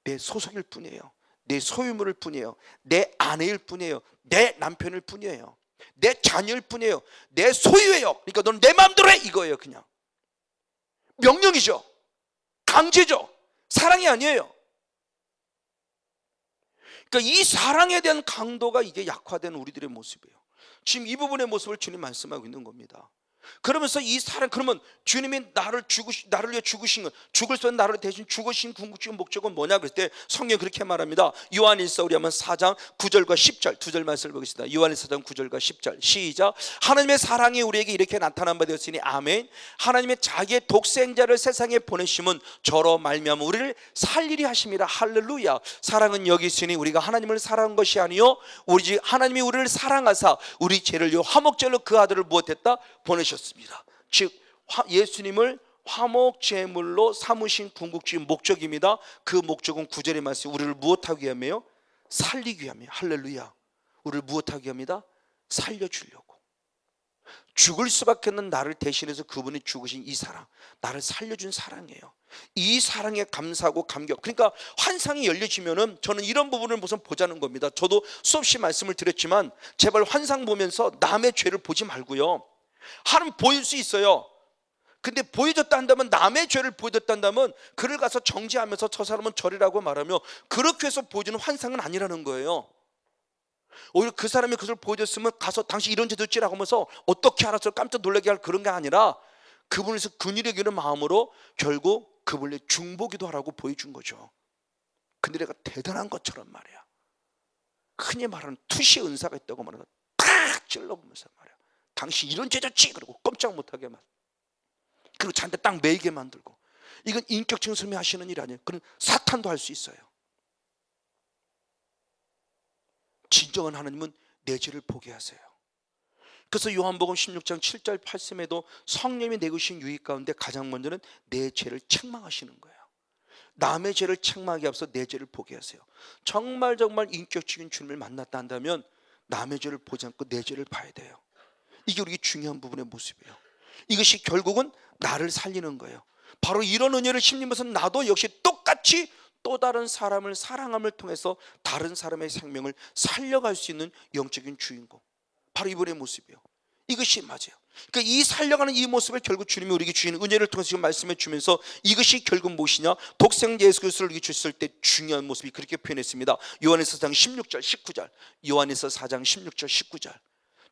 내 소속일 뿐이에요. 내 소유물일 뿐이에요. 내 아내일 뿐이에요. 내 남편일 뿐이에요. 내 자녀일 뿐이에요. 내 소유예요. 그러니까 너는 내 마음대로 해 이거예요. 그냥 명령이죠. 강제죠. 사랑이 아니에요. 그러니까 이 사랑에 대한 강도가 이게 약화된 우리들의 모습이에요. 지금 이 부분의 모습을 주님 말씀하고 있는 겁니다. 그러면서 이 사랑, 그러면 주님이 나를 위해 죽으신 것, 죽을 수 있는 나를 대신 죽으신 궁극적인 목적은 뭐냐 그럴 때 성경이 그렇게 말합니다. 요한일서 우리 한번 4장 9절과 10절 두 절 말씀을 보겠습니다. 요한일서 4장 9절과 10절 시작. 하나님의 사랑이 우리에게 이렇게 나타난 바 되었으니 아멘. 하나님의 자기의 독생자를 세상에 보내심은 저로 말미암아 우리를 살리리 하심이라. 할렐루야. 사랑은 여기 있으니 우리가 하나님을 사랑한 것이 아니요 오직 하나님이 우리를 사랑하사 우리 죄를 위하여 화목제물로 그 아들을 무엇했다? 보내셨습니다. 즉 예수님을 화목제물로 삼으신 궁극적인 목적입니다. 그 목적은 9절의 말씀 우리를 무엇하기 위함이에요? 살리기 위함이에요. 할렐루야. 우리를 무엇하기 위함이다? 살려주려고. 죽을 수밖에 없는 나를 대신해서 그분이 죽으신 이 사랑, 나를 살려준 사랑이에요. 이 사랑에 감사하고 감격. 그러니까 환상이 열려지면은 저는 이런 부분을 우선 보자는 겁니다. 저도 수없이 말씀을 드렸지만 제발 환상 보면서 남의 죄를 보지 말고요. 하나님 보일 수 있어요. 근데 보여줬다 한다면 남의 죄를 보여줬다 한다면 그를 가서 정죄하면서 저 사람은 저리라고 말하며 그렇게 해서 보여주는 환상은 아니라는 거예요. 오히려 그 사람이 그것을 보여줬으면 가서 당신 이런 죄 됐지라고 하면서 어떻게 알아서 깜짝 놀라게 할 그런 게 아니라 그분에서 긍휼히 여기는 마음으로 결국 그분의 중보기도 하라고 보여준 거죠. 근데 내가 대단한 것처럼 말이야. 흔히 말하는 투시 은사가 있다고 말하는 탁 딱 찔러보면서 말이야, 당신 이런 죄졌지? 그러고 꼼짝 못하게 만, 그리고 자한테 딱 매이게 만들고. 이건 인격적인 사람이 하시는 일 아니에요. 그건 사탄도 할 수 있어요. 진정한 하나님은 내 죄를 보게 하세요. 그래서 요한복음 16장 7절 8절에도 성령이 내게 주신 유익 가운데 가장 먼저는 내 죄를 책망하시는 거예요. 남의 죄를 책망하기 앞서 내 죄를 보게 하세요. 정말 인격적인 주님을 만났다 한다면 남의 죄를 보지 않고 내 죄를 봐야 돼요. 이게 우리 중요한 부분의 모습이에요. 이것이 결국은 나를 살리는 거예요. 바로 이런 은혜를 힘입어서 나도 역시 똑같이 또 다른 사람을 사랑함을 통해서 다른 사람의 생명을 살려갈 수 있는 영적인 주인공, 바로 이분의 모습이에요. 이것이 맞아요. 그러니까 이 살려가는 이 모습을 결국 주님이 우리에게 주시는 은혜를 통해서 지금 말씀해 주면서, 이것이 결국 무엇이냐, 독생 예수 그리스도를 우리에게 주셨을 때 중요한 모습이 그렇게 표현했습니다. 요한에서 4장 16절 19절, 요한에서 4장 16절 19절.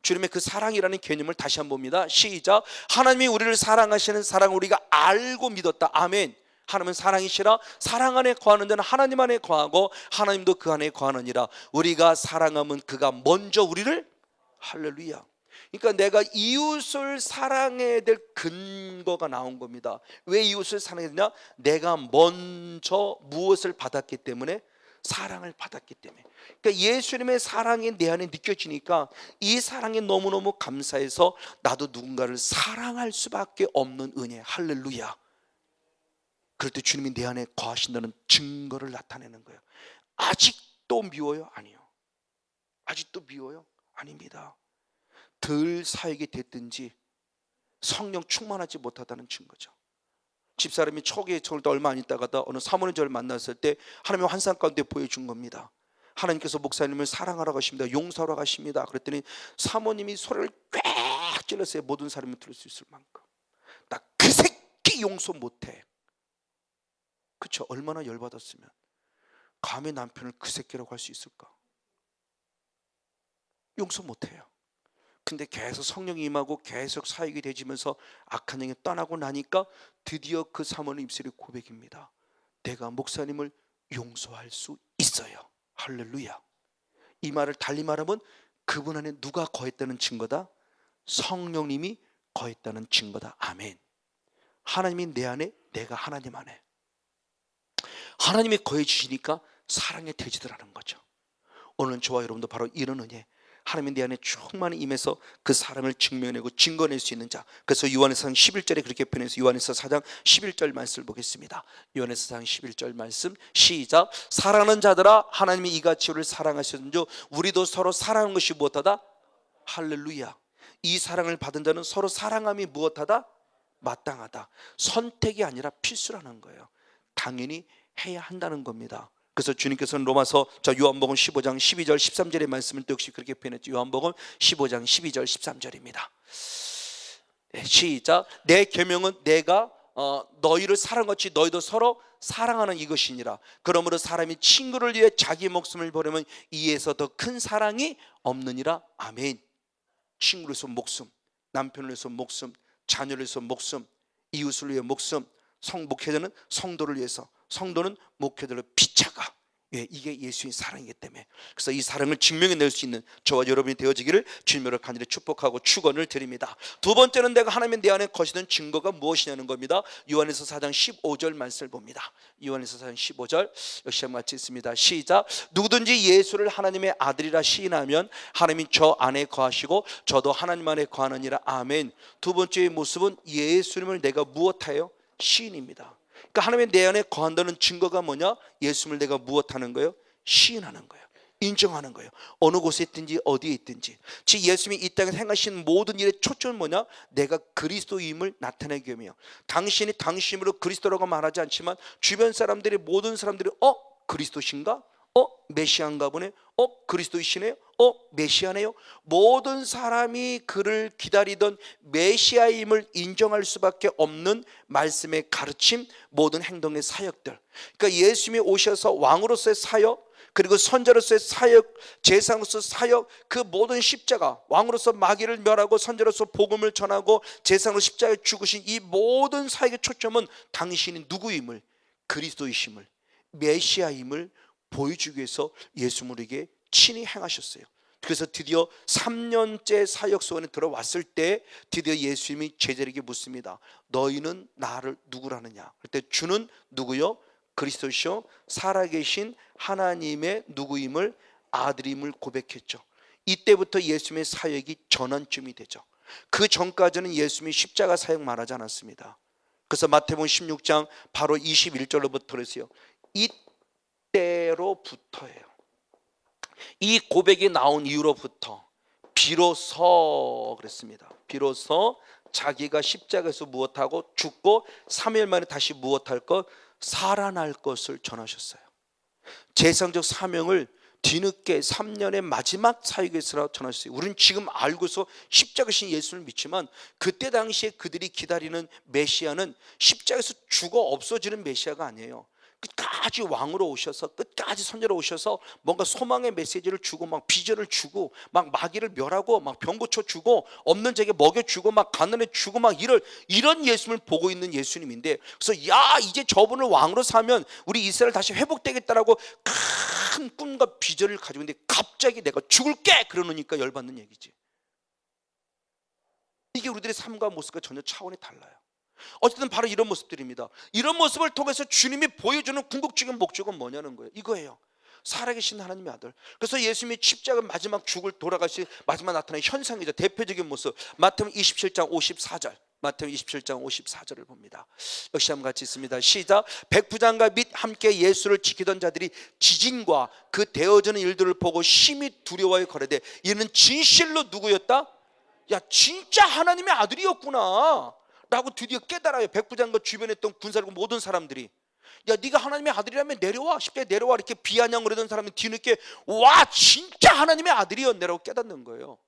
주님의 그 사랑이라는 개념을 다시 한번 봅니다. 시작. 하나님이 우리를 사랑하시는 사랑을 우리가 알고 믿었다. 아멘. 하나님은 사랑이시라 사랑 안에 거하는 자는 하나님 안에 거하고 하나님도 그 안에 거하느니라. 우리가 사랑하면 그가 먼저 우리를, 할렐루야. 그러니까 내가 이웃을 사랑해야 될 근거가 나온 겁니다. 왜 이웃을 사랑해야 되냐? 내가 먼저 무엇을 받았기 때문에, 사랑을 받았기 때문에. 그러니까 예수님의 사랑이 내 안에 느껴지니까 이 사랑이 너무너무 감사해서 나도 누군가를 사랑할 수밖에 없는 은혜. 할렐루야. 그럴 때 주님이 내 안에 거하신다는 증거를 나타내는 거예요. 아직도 미워요? 아니요. 아직도 미워요? 아닙니다. 덜 사역이 됐든지 성령 충만하지 못하다는 증거죠. 집사람이 초기에 저를 얼마 안 있다가다 어느 사모님 저를 만났을 때 하나님의 환상 가운데 보여준 겁니다. 하나님께서 목사님을 사랑하라고 하십니다. 용서하라고 하십니다. 그랬더니 사모님이 소리를 꽥 질렀어요. 모든 사람이 들을 수 있을 만큼. 나 그 새끼 용서 못해. 그렇죠? 얼마나 열받았으면 감히 남편을 그 새끼라고 할 수 있을까? 용서 못해요. 근데 계속 성령이 임하고 계속 사역이 되지면서 악한 영이 떠나고 나니까 드디어 그 사모님 입술의 고백입니다. 내가 목사님을 용서할 수 있어요. 할렐루야. 이 말을 달리 말하면 그분 안에 누가 거했다는 증거다? 성령님이 거했다는 증거다. 아멘. 하나님이 내 안에, 내가 하나님 안에. 하나님이 거해 주시니까 사랑의 돼지더라는 거죠. 오늘 저와 여러분도 바로 이런 은혜, 하나님이 내 안에 충만히 임해서 그 사랑을 증명해내고 증거낼 수 있는 자. 그래서 요한에서 11절에 그렇게 표현해서 요한에서 4장 11절 말씀을 보겠습니다. 요한에서 4장 11절 말씀 시작. 사랑하는 자들아 하나님이 이같이 우리를 사랑하셨는지 우리도 서로 사랑하는 것이 무엇하다? 할렐루야. 이 사랑을 받은 자는 서로 사랑함이 무엇하다? 마땅하다. 선택이 아니라 필수라는 거예요. 당연히 해야 한다는 겁니다. 그래서 주님께서는 로마서 요한복음 15장 12절 13절의 말씀을 또 역시 그렇게 표현했죠. 요한복음 15장 12절 13절입니다. 네, 시작. 내 계명은 내가 너희를 사랑같이 너희도 서로 사랑하는 이것이니라. 그러므로 사람이 친구를 위해 자기 목숨을 버리면 이에서 더 큰 사랑이 없느니라. 아멘. 친구를 위해서 목숨, 남편을 위해서 목숨, 자녀를 위해서 목숨, 이웃을 위해 목숨, 목회자는 성도를 위해서, 성도는 목회자를 피차가. 예, 이게 예수의 사랑이기 때문에. 그래서 이 사랑을 증명해낼 수 있는 저와 여러분이 되어지기를 주님으로 간절히 축복하고 축원을 드립니다. 두 번째는 내가 하나님의 내 안에 거시는 증거가 무엇이냐는 겁니다. 요한에서 4장 15절 말씀을 봅니다. 요한에서 4장 15절 역시 한번 같이 있습니다. 시작. 누구든지 예수를 하나님의 아들이라 시인하면 하나님이 저 안에 거하시고 저도 하나님 안에 거하느니라. 아멘. 두 번째의 모습은 예수님을 내가 무엇하여? 시인입니다. 그러니까 하나님의 내 안에 거한다는 증거가 뭐냐? 예수님을 내가 무엇하는 거예요? 시인하는 거예요. 인정하는 거예요. 어느 곳에 있든지 어디에 있든지. 즉 예수님이 이 땅에 행하신 모든 일의 초점은 뭐냐? 내가 그리스도임을 나타내기 위함이에요. 당신이 당신으로 그리스도라고 말하지 않지만 주변 사람들이, 모든 사람들이 그리스도신가? 메시아인가 보네. 그리스도이시네요. 메시아네요. 모든 사람이 그를 기다리던 메시아임을 인정할 수밖에 없는 말씀의 가르침, 모든 행동의 사역들. 그러니까 예수님이 오셔서 왕으로서의 사역, 그리고 선자로서의 사역, 제사장으로서 사역, 그 모든 십자가, 왕으로서 마귀를 멸하고 선자로서 복음을 전하고 제사장으로 십자가에 죽으신 이 모든 사역의 초점은 당신이 누구임을, 그리스도이심을, 메시아임을 보여주기 위해서 예수님을 우리에게 친히 행하셨어요. 그래서 드디어 3년째 사역 소원에 들어왔을 때 드디어 예수님이 제자에게 묻습니다. 너희는 나를 누구라느냐? 그때 주는 누구요? 그리스도시요 살아계신 하나님의 누구임을, 아들임을 고백했죠. 이때부터 예수님의 사역이 전환점이 되죠. 그 전까지는 예수님이 십자가 사역 말하지 않았습니다. 그래서 마태복음 16장 바로 21절로부터 그랬어요. 이때로부터예요. 이 고백이 나온 이후로부터 비로소 그랬습니다. 비로소 자기가 십자가에서 무엇하고 죽고 3일 만에 다시 무엇할 것? 살아날 것을 전하셨어요. 재상적 사명을 뒤늦게 3년의 마지막 사역에서 전하셨어요. 우리는 지금 알고서 십자가신 예수를 믿지만 그때 당시에 그들이 기다리는 메시아는 십자가에서 죽어 없어지는 메시아가 아니에요. 끝까지 왕으로 오셔서 끝까지 선지로 오셔서 뭔가 소망의 메시지를 주고 막 비전을 주고 막 마귀를 멸하고 막 병 고쳐 주고 없는 자에게 먹여 주고 막 가난해 주고 막 이런 예수님을 보고 있는 예수님인데, 그래서 야 이제 저분을 왕으로 사면 우리 이스라엘 다시 회복되겠다라고 큰 꿈과 비전을 가지고 있는데 갑자기 내가 죽을게 그러니까 열받는 얘기지. 이게 우리들의 삶과 모습과 전혀 차원이 달라요. 어쨌든 바로 이런 모습들입니다. 이런 모습을 통해서 주님이 보여주는 궁극적인 목적은 뭐냐는 거예요. 이거예요. 살아계신 하나님의 아들. 그래서 예수님이 십자가 마지막 죽을 돌아가시 마지막 나타난 현상이죠. 대표적인 모습. 마태복음 27장 54절. 마태복음 27장 54절을 봅니다. 역시 한번 같이 있습니다. 시작. 백부장과 및 함께 예수를 지키던 자들이 지진과 그 되어지는 일들을 보고 심히 두려워하여 거래되 이는 진실로 누구였다? 야 진짜 하나님의 아들이었구나 라고 드디어 깨달아요. 백부장과 주변에 있던 군사들과 모든 사람들이. 야 네가 하나님의 아들이라면 내려와, 쉽게 내려와 이렇게 비아냥을 하던 사람이 뒤늦게 와 진짜 하나님의 아들이었네라고 깨닫는 거예요.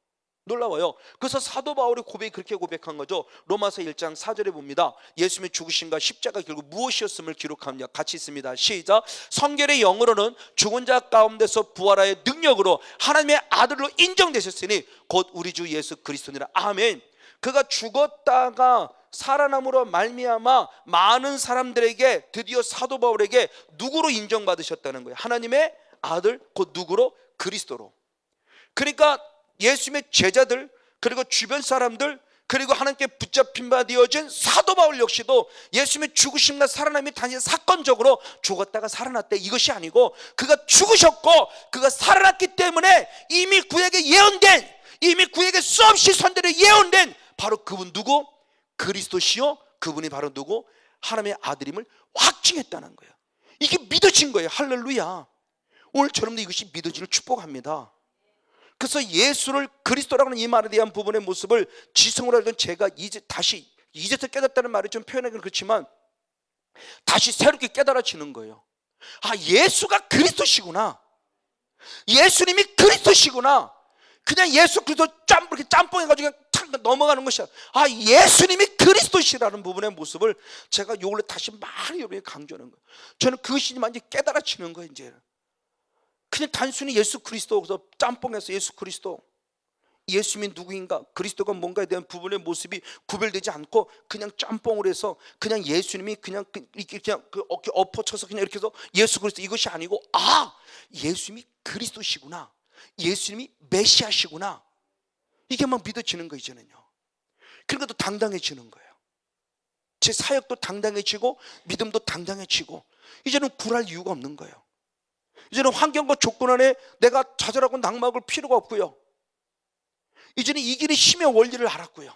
놀라워요. 그래서 사도 바울의 고백이 그렇게 고백한 거죠. 로마서 1장 4절에 봅니다. 예수님의 죽으심과 십자가 결국 무엇이었음을 기록합니다. 같이 있습니다. 시작. 성결의 영으로는 죽은 자 가운데서 부활하여 능력으로 하나님의 아들로 인정되셨으니 곧 우리 주 예수 그리스도니라. 아멘. 그가 죽었다가 살아남으로 말미암아 많은 사람들에게 드디어 사도 바울에게 누구로 인정받으셨다는 거예요? 하나님의 아들, 곧 누구로? 그리스도로. 그러니까 예수님의 제자들 그리고 주변 사람들 그리고 하나님께 붙잡힌 바 되어진 사도 바울 역시도 예수님의 죽으심과 살아남이 단지 사건적으로 죽었다가 살아났대 이것이 아니고 그가 죽으셨고 그가 살아났기 때문에 이미 그에게 예언된, 이미 그에게 수없이 선들에 예언된 바로 그분 누구? 그리스도시요 그분이 바로 누구? 하나님의 아들임을 확증했다는 거예요. 이게 믿어진 거예요. 할렐루야. 오늘 저놈도 이것이 믿어지를 축복합니다. 그래서 예수를 그리스도라고 하는 이 말에 대한 부분의 모습을 지성으로 알던 제가 이제서 깨닫다는 말이 좀 표현하기는 그렇지만 다시 새롭게 깨달아지는 거예요. 아 예수가 그리스도시구나. 예수님이 그리스도시구나. 그냥 예수 그리스도 이렇게 짬뽕해가지고 탁 넘어가는 것이 아니라 아 예수님이 그리스도시라는 부분의 모습을 제가 요걸 다시 많이 여러분이 강조하는 거예요. 저는 그것이 이제 깨달아지는 거예요. 이제 그냥 단순히 예수 그리스도 그래서 짬뽕해서 예수 그리스도 예수님이 누구인가 그리스도가 뭔가에 대한 부분의 모습이 구별되지 않고 그냥 짬뽕을 해서 그냥 예수님이 그냥 그 어깨 엎어쳐서 그냥 이렇게 해서 예수 그리스도 이것이 아니고 아 예수님이 그리스도시구나. 예수님이 메시아시구나. 이게 막 믿어지는 거 이제는요. 그러니까 또 당당해지는 거예요. 제 사역도 당당해지고 믿음도 당당해지고 이제는 굴할 이유가 없는 거예요. 이제는 환경과 조건 안에 내가 좌절하고 낙마할 필요가 없고요. 이제는 이 길의 힘의 원리를 알았고요.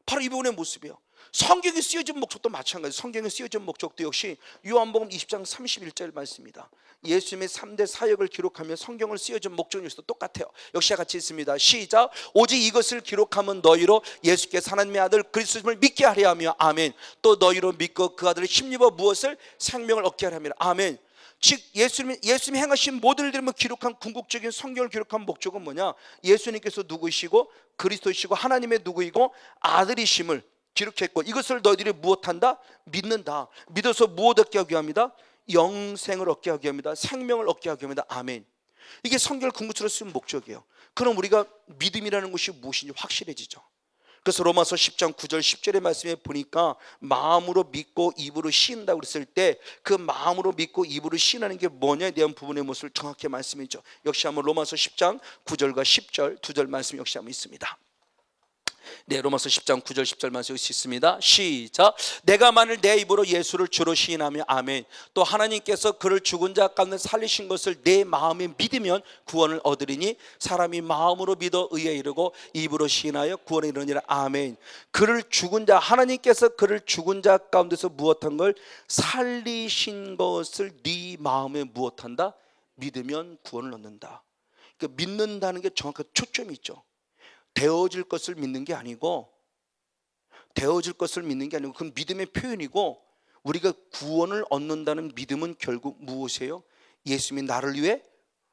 바로 이 부분의 모습이에요. 성경에 쓰여진 목적도 마찬가지. 성경에 쓰여진 목적도 역시 요한복음 20장 31절 말씀입니다. 예수님의 3대 사역을 기록하며 성경을 쓰여진 목적은 역시도 똑같아요. 역시 같이 있습니다. 시작. 오직 이것을 기록하면 너희로 예수께서 하나님의 아들 그리스도를 믿게 하려 하며 아멘. 또 너희로 믿고 그 아들을 힘입어 무엇을? 생명을 얻게 하려 하며 아멘. 즉 예수님이 행하신 모든 일들을 기록한 궁극적인 성경을 기록한 목적은 뭐냐? 예수님께서 누구이시고 그리스도이시고 하나님의 누구이고 아들이심을 기록했고 이것을 너희들이 무엇한다? 믿는다. 믿어서 무엇 얻게 하게 합니다? 영생을 얻게 하게 합니다. 생명을 얻게 하게 합니다. 아멘. 이게 성경을 궁극적으로 쓰는 목적이에요. 그럼 우리가 믿음이라는 것이 무엇인지 확실해지죠. 그래서 로마서 10장 9절 10절의 말씀에 보니까 마음으로 믿고 입으로 시인다고 그랬을 때 그 마음으로 믿고 입으로 시인하는 게 뭐냐에 대한 부분의 모습을 정확히 말씀했죠. 역시 한번 로마서 10장 9절과 10절 두 절 말씀 역시 한번 있습니다. 네, 로마서 10장 9절 10절 말씀 있습니다. 시작. 내가 만일 내 입으로 예수를 주로 시인하면 아멘. 또 하나님께서 그를 죽은 자 가운데 살리신 것을 내 마음에 믿으면 구원을 얻으리니 사람이 마음으로 믿어 의에 이르고 입으로 시인하여 구원에 이르니라. 아멘. 그를 죽은 자, 하나님께서 그를 죽은 자 가운데서 무엇한 걸 살리신 것을 네 마음에 무엇한다? 믿으면 구원을 얻는다. 그러니까 믿는다는 게 정확한 초점이 있죠. 되어질 것을 믿는 게 아니고, 되어질 것을 믿는 게 아니고 그건 믿음의 표현이고, 우리가 구원을 얻는다는 믿음은 결국 무엇이에요? 예수님이 나를 위해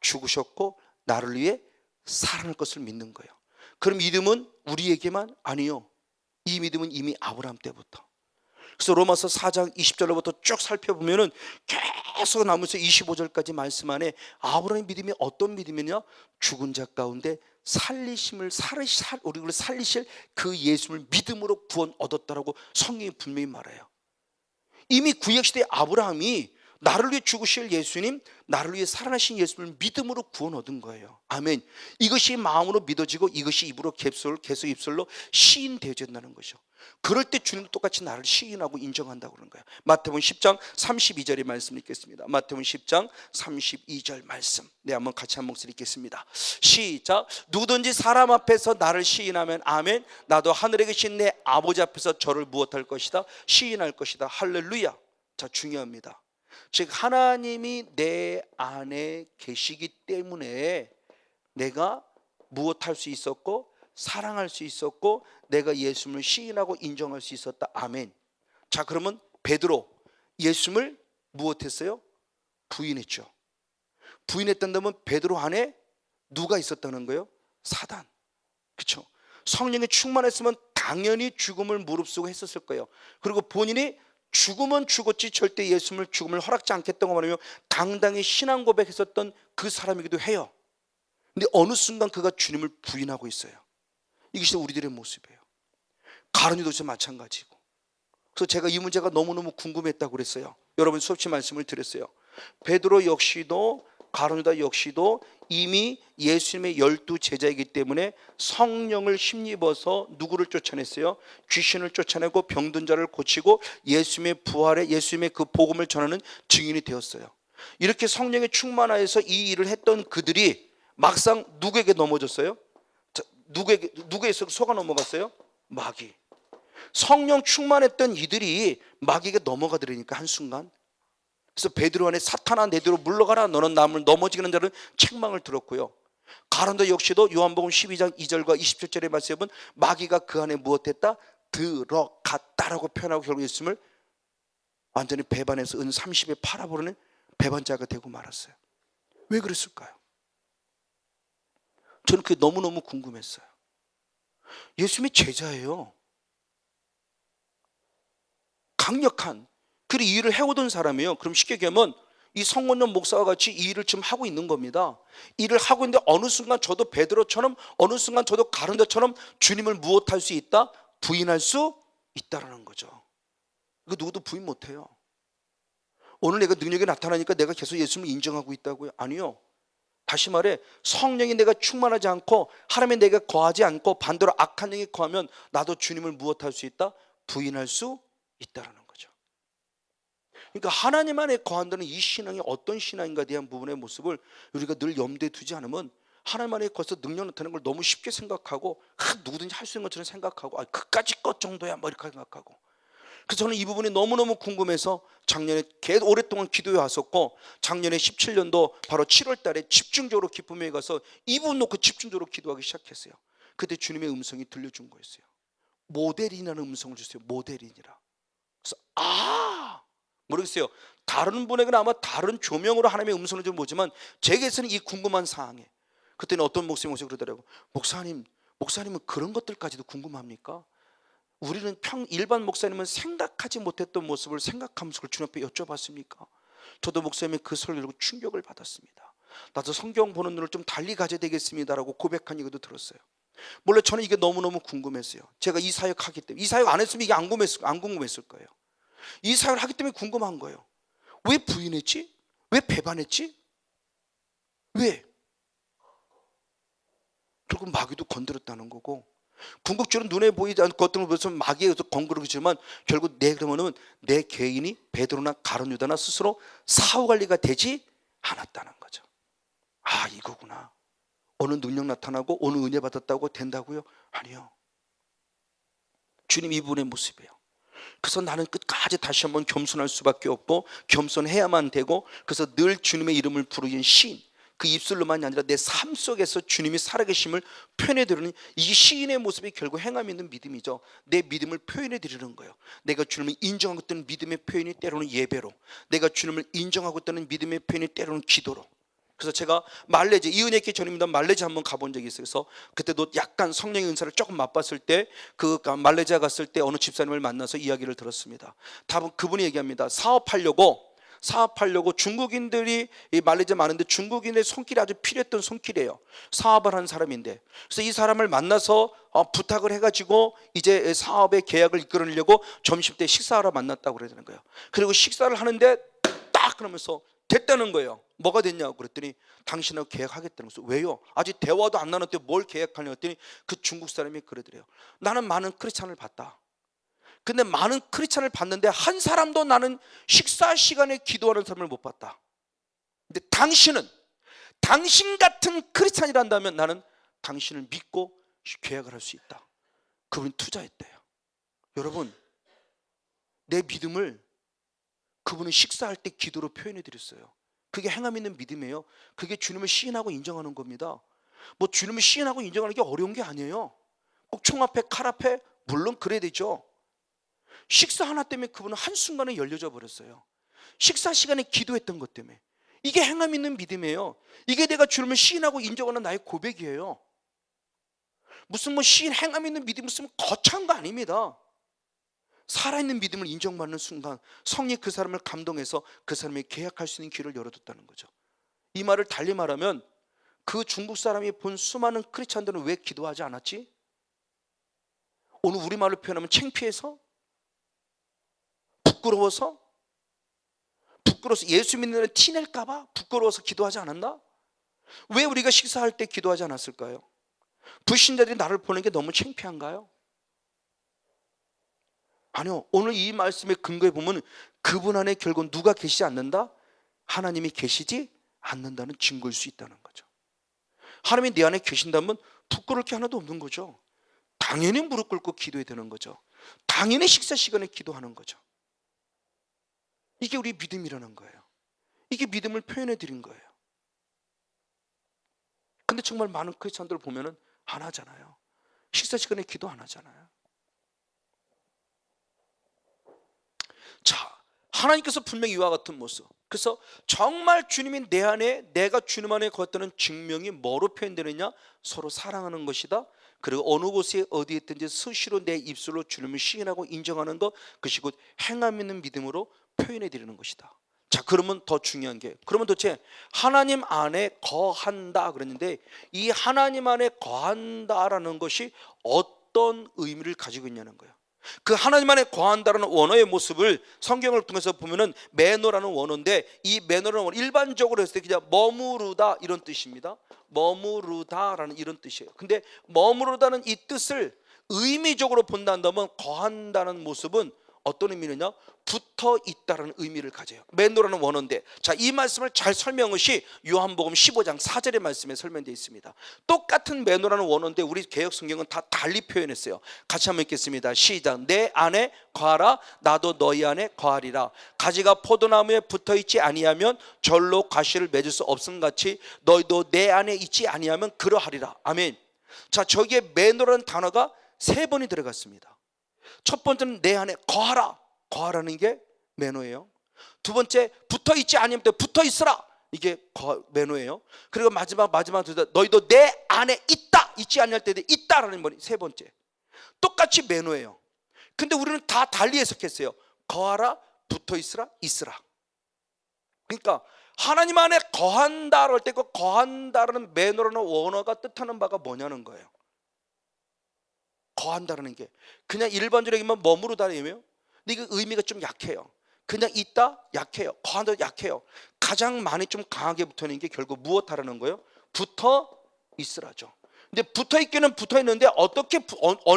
죽으셨고 나를 위해 살아날 것을 믿는 거예요. 그럼 믿음은 우리에게만 아니요, 이 믿음은 이미 아브라함 때부터. 그래서 로마서 4장 20절로부터 쭉 살펴보면은 계속 나오면서 25절까지 말씀 안에 아브라함의 믿음이 어떤 믿음이냐? 죽은 자 가운데 살리심을 우리를 살리실 그 예수님을 믿음으로 구원 얻었다라고 성경이 분명히 말해요. 이미 구약시대 아브라함이 나를 위해 죽으실 예수님, 나를 위해 살아나신 예수님을 믿음으로 구원 얻은 거예요. 아멘. 이것이 마음으로 믿어지고 이것이 입으로 계속 입술로 시인되어진다는 것이죠. 그럴 때 주님도 똑같이 나를 시인하고 인정한다고 그러는 거예요. 마태복음 10장 32절의 말씀 읽겠습니다. 마태복음 10장 32절 말씀. 네, 한번 같이 한 목소리 읽겠습니다. 시작. 누구든지 사람 앞에서 나를 시인하면 아멘. 나도 하늘에 계신 내 아버지 앞에서 저를 무엇할 것이다? 시인할 것이다. 할렐루야. 자, 중요합니다. 즉 하나님이 내 안에 계시기 때문에 내가 무엇할 수 있었고 사랑할 수 있었고 내가 예수님을 시인하고 인정할 수 있었다. 아멘. 자, 그러면 베드로 예수님을 무엇했어요? 부인했죠. 부인했다면 베드로 안에 누가 있었다는 거예요? 사단. 그렇죠? 성령이 충만했으면 당연히 죽음을 무릅쓰고 했었을 거예요. 그리고 본인이 죽으면 죽었지 절대 예수님을 죽음을 허락지 않겠다고 말하며 당당히 신앙 고백했었던 그 사람이기도 해요. 근데 어느 순간 그가 주님을 부인하고 있어요. 이것이 우리들의 모습이에요. 가룟유다도 마찬가지고. 그래서 제가 이 문제가 너무너무 궁금했다고 그랬어요. 여러분 수없이 말씀을 드렸어요. 베드로 역시도 가룟유다 역시도 이미 예수님의 12 제자이기 때문에 성령을 힘입어서 누구를 쫓아냈어요? 귀신을 쫓아내고 병든 자를 고치고 예수님의 부활에 예수님의 그 복음을 전하는 증인이 되었어요. 이렇게 성령에 충만하여서 이 일을 했던 그들이 막상 누구에게 넘어졌어요? 누구에게 속아 넘어갔어요? 마귀. 성령 충만했던 이들이 마귀에게 넘어가더라니까 한순간. 그래서 베드로 안에 사탄아 내 뒤로 물러가라 너는 남을 넘어지게 하는 자를 책망을 들었고요. 가룟유다 역시도 요한복음 12장 2절과 27절의 말씀에 보면 마귀가 그 안에 무엇했다? 들어갔다라고 표현하고 결국 예수님을 완전히 배반해서 은 30에 팔아버리는 배반자가 되고 말았어요. 왜 그랬을까요? 저는 그게 너무너무 궁금했어요. 예수님의 제자예요. 강력한 그리고 이 일을 해오던 사람이에요. 그럼 쉽게 얘기하면 이 성원년 목사와 같이 이 일을 지금 하고 있는 겁니다. 일을 하고 있는데 어느 순간 저도 베드로처럼 어느 순간 저도 가룟유다처럼 주님을 무엇할 수 있다? 부인할 수 있다라는 거죠. 이거 누구도 부인 못해요. 오늘 내가 능력이 나타나니까 내가 계속 예수님을 인정하고 있다고요? 아니요. 다시 말해 성령이 내가 충만하지 않고 하나님의 내가 거하지 않고 반대로 악한 영이 거하면 나도 주님을 무엇할 수 있다? 부인할 수 있다라는 거죠. 그러니까 하나님 안에 거한다는 이 신앙이 어떤 신앙인가에 대한 부분의 모습을 우리가 늘 염두에 두지 않으면 하나님 안에 거기서 능력 나타나는 걸 너무 쉽게 생각하고 누구든지 할 수 있는 것처럼 생각하고 그까짓 것 정도야 뭐 이렇게 생각하고. 그래서 저는 이 부분이 너무너무 궁금해서 작년에 계속 오랫동안 기도해 왔었고 작년에 17년도 바로 7월 달에 집중적으로 기쁨에 가서 이 부분 놓고 집중적으로 기도하기 시작했어요. 그때 주님의 음성이 들려준 거였어요. 모델이라는 음성을 주세요. 모델이니라. 그래서 모르겠어요. 다른 분에게는 아마 다른 조명으로 하나님의 음성을 좀 보지만 제게서는 이 궁금한 사항에 그때는 어떤 목사님이 오셔서 그러더라고요. 목사님은 그런 것들까지도 궁금합니까? 우리는 일반 목사님은 생각하지 못했던 모습을 생각하면서 그걸 주님 앞에 여쭤봤습니까? 저도 목사님의 그 설교를 듣고 충격을 받았습니다. 나도 성경 보는 눈을 좀 달리 가져야 되겠습니다라고 고백한 얘기도 들었어요. 원래 저는 이게 너무너무 궁금했어요. 제가 이 사역 하기 때문에. 이 사역 안 했으면 이게 안 궁금했을 거예요. 이 사역을 하기 때문에 궁금한 거예요. 왜 부인했지? 왜 배반했지? 왜? 결국 마귀도 건드렸다는 거고, 궁극적으로 눈에 보이지 않는 것들을 보면서 마귀에 의해서 건드리지만 결국 그러면은 내 개인이 베드로나 가룟 유다나 스스로 사후관리가 되지 않았다는 거죠. 아, 이거구나. 어느 능력 나타나고 어느 은혜 받았다고 된다고요? 아니요. 주님 이분의 모습이에요. 그래서 나는 끝까지 다시 한번 겸손할 수밖에 없고 겸손해야만 되고, 그래서 늘 주님의 이름을 부르는 시인, 그 입술로만이 아니라 내 삶 속에서 주님이 살아계심을 표현해 드리는 이 시인의 모습이 결국 행함 있는 믿음이죠. 내 믿음을 표현해 드리는 거예요. 내가 주님을 인정하고 있다는 믿음의 표현이 때로는 예배로, 내가 주님을 인정하고 있다는 믿음의 표현이 때로는 기도로. 그래서 제가 말레이시아, 이 은혜께 전입니다 말레이시아 한번 가본 적이 있어요. 그래서 그때도 약간 성령의 은사를 조금 맛봤을 때, 그 말레이시아 갔을 때 어느 집사님을 만나서 이야기를 들었습니다. 다분 그분이 얘기합니다. 사업하려고 중국인들이 이 말레이시아 많은데 중국인의 손길이 아주 필요했던 손길이에요. 사업을 한 사람인데, 그래서 이 사람을 만나서 부탁을 해가지고 이제 사업의 계약을 이끌어내려고 점심때 식사하러 만났다고 그러는 거예요. 그리고 식사를 하는데 딱 그러면서 됐다는 거예요. 뭐가 됐냐고 그랬더니 당신하고 계약하겠다는 거예요. 왜요? 아직 대화도 안 나눴는데 뭘 계약하냐고 했더니 그 중국 사람이 그러더래요. 나는 많은 크리스찬을 봤다. 근데 많은 크리스찬을 봤는데 한 사람도 나는 식사 시간에 기도하는 사람을 못 봤다. 근데 당신은, 당신 같은 크리스찬이란다면 나는 당신을 믿고 계약을 할 수 있다. 그분이 투자했대요. 여러분, 내 믿음을 그분은 식사할 때 기도로 표현해 드렸어요. 그게 행함 있는 믿음이에요. 그게 주님을 시인하고 인정하는 겁니다. 뭐 주님을 시인하고 인정하는 게 어려운 게 아니에요. 꼭 총 앞에 칼 앞에 물론 그래야 되죠. 식사 하나 때문에 그분은 한순간에 열려져 버렸어요. 식사 시간에 기도했던 것 때문에. 이게 행함 있는 믿음이에요. 이게 내가 주님을 시인하고 인정하는 나의 고백이에요. 무슨 뭐 시인 행함 있는 믿음 있으면 거창한 거 아닙니다. 살아있는 믿음을 인정받는 순간 성령이 그 사람을 감동해서 그 사람이 계약할 수 있는 길을 열어뒀다는 거죠. 이 말을 달리 말하면 그 중국 사람이 본 수많은 크리스찬들은 왜 기도하지 않았지? 오늘 우리말로 표현하면 창피해서? 부끄러워서 예수 믿는 애는 티낼까 봐 부끄러워서 기도하지 않았나? 왜 우리가 식사할 때 기도하지 않았을까요? 불신자들이 나를 보는 게 너무 창피한가요? 아니요. 오늘 이 말씀의 근거에 보면 그분 안에 결국 누가 계시지 않는다? 하나님이 계시지 않는다는 증거일 수 있다는 거죠. 하나님이 내 안에 계신다면 부끄러울 게 하나도 없는 거죠. 당연히 무릎 꿇고 기도해야 되는 거죠. 당연히 식사 시간에 기도하는 거죠. 이게 우리 믿음이라는 거예요. 이게 믿음을 표현해 드린 거예요. 근데 정말 많은 크리스찬들을 보면은 안 하잖아요. 식사 시간에 기도 안 하잖아요. 자, 하나님께서 분명히 이와 같은 모습. 그래서 정말 주님이 내 안에, 내가 주님 안에 거했다는 증명이 뭐로 표현되느냐? 서로 사랑하는 것이다. 그리고 어느 곳에 어디에 있든지 수시로 내 입술로 주님을 시인하고 인정하는 것, 그것이 곧 행함 있는 믿음으로 표현해 드리는 것이다. 자, 그러면 더 중요한 게, 그러면 도대체 하나님 안에 거한다 그랬는데, 이 하나님 안에 거한다라는 것이 어떤 의미를 가지고 있냐는 거예요. 그 하나님 안에 거한다라는 원어의 모습을 성경을 통해서 보면은 매너라는 원어인데, 이 매너라는 원어 일반적으로 했을 때 그냥 머무르다 이런 뜻입니다. 머무르다라는 이런 뜻이에요. 근데 머무르다는 이 뜻을 의미적으로 본다면 거한다는 모습은 어떤 의미느냐? 붙어 있다라는 의미를 가져요. 매너라는 원어인데, 자, 이 말씀을 잘 설명하시 요한복음 15장 4절의 말씀에 설명되어 있습니다. 똑같은 매너라는 원어인데 우리 개역 성경은 다 달리 표현했어요. 같이 한번 읽겠습니다. 시작. 내 안에 거하라, 나도 너희 안에 거하리라. 가지가 포도나무에 붙어 있지 아니하면 절로 가시를 맺을 수 없음 같이 너희도 내 안에 있지 아니하면 그러하리라. 아멘. 자, 저기에 매너라는 단어가 3번이 들어갔습니다. 첫 번째는 내 안에 거하라. 거하라는 게 매너예요. 두 번째, 붙어 있지 아니면 붙어 있으라. 이게 매너예요. 그리고 마지막 너희도 내 안에 있다. 있지 아니할 때 있다라는 말이 세 번째. 똑같이 매너예요. 근데 우리는 다 달리 해석했어요. 거하라, 붙어 있으라, 있으라. 그러니까 하나님 안에 거한다를 할 때 그 거한다라는 매너라는 원어가 뜻하는 바가 뭐냐는 거예요. 거한다는 게 그냥 일반적이면 머무르다라며. 근데 이게 의미가 좀 약해요. 그냥 있다 약해요. 거한다 약해요. 가장 많이 좀 강하게 붙어있는 게 결국 무엇하라는 거예요? 붙어 있으라죠. 근데 붙어 있기는 붙어 있는데 어떻게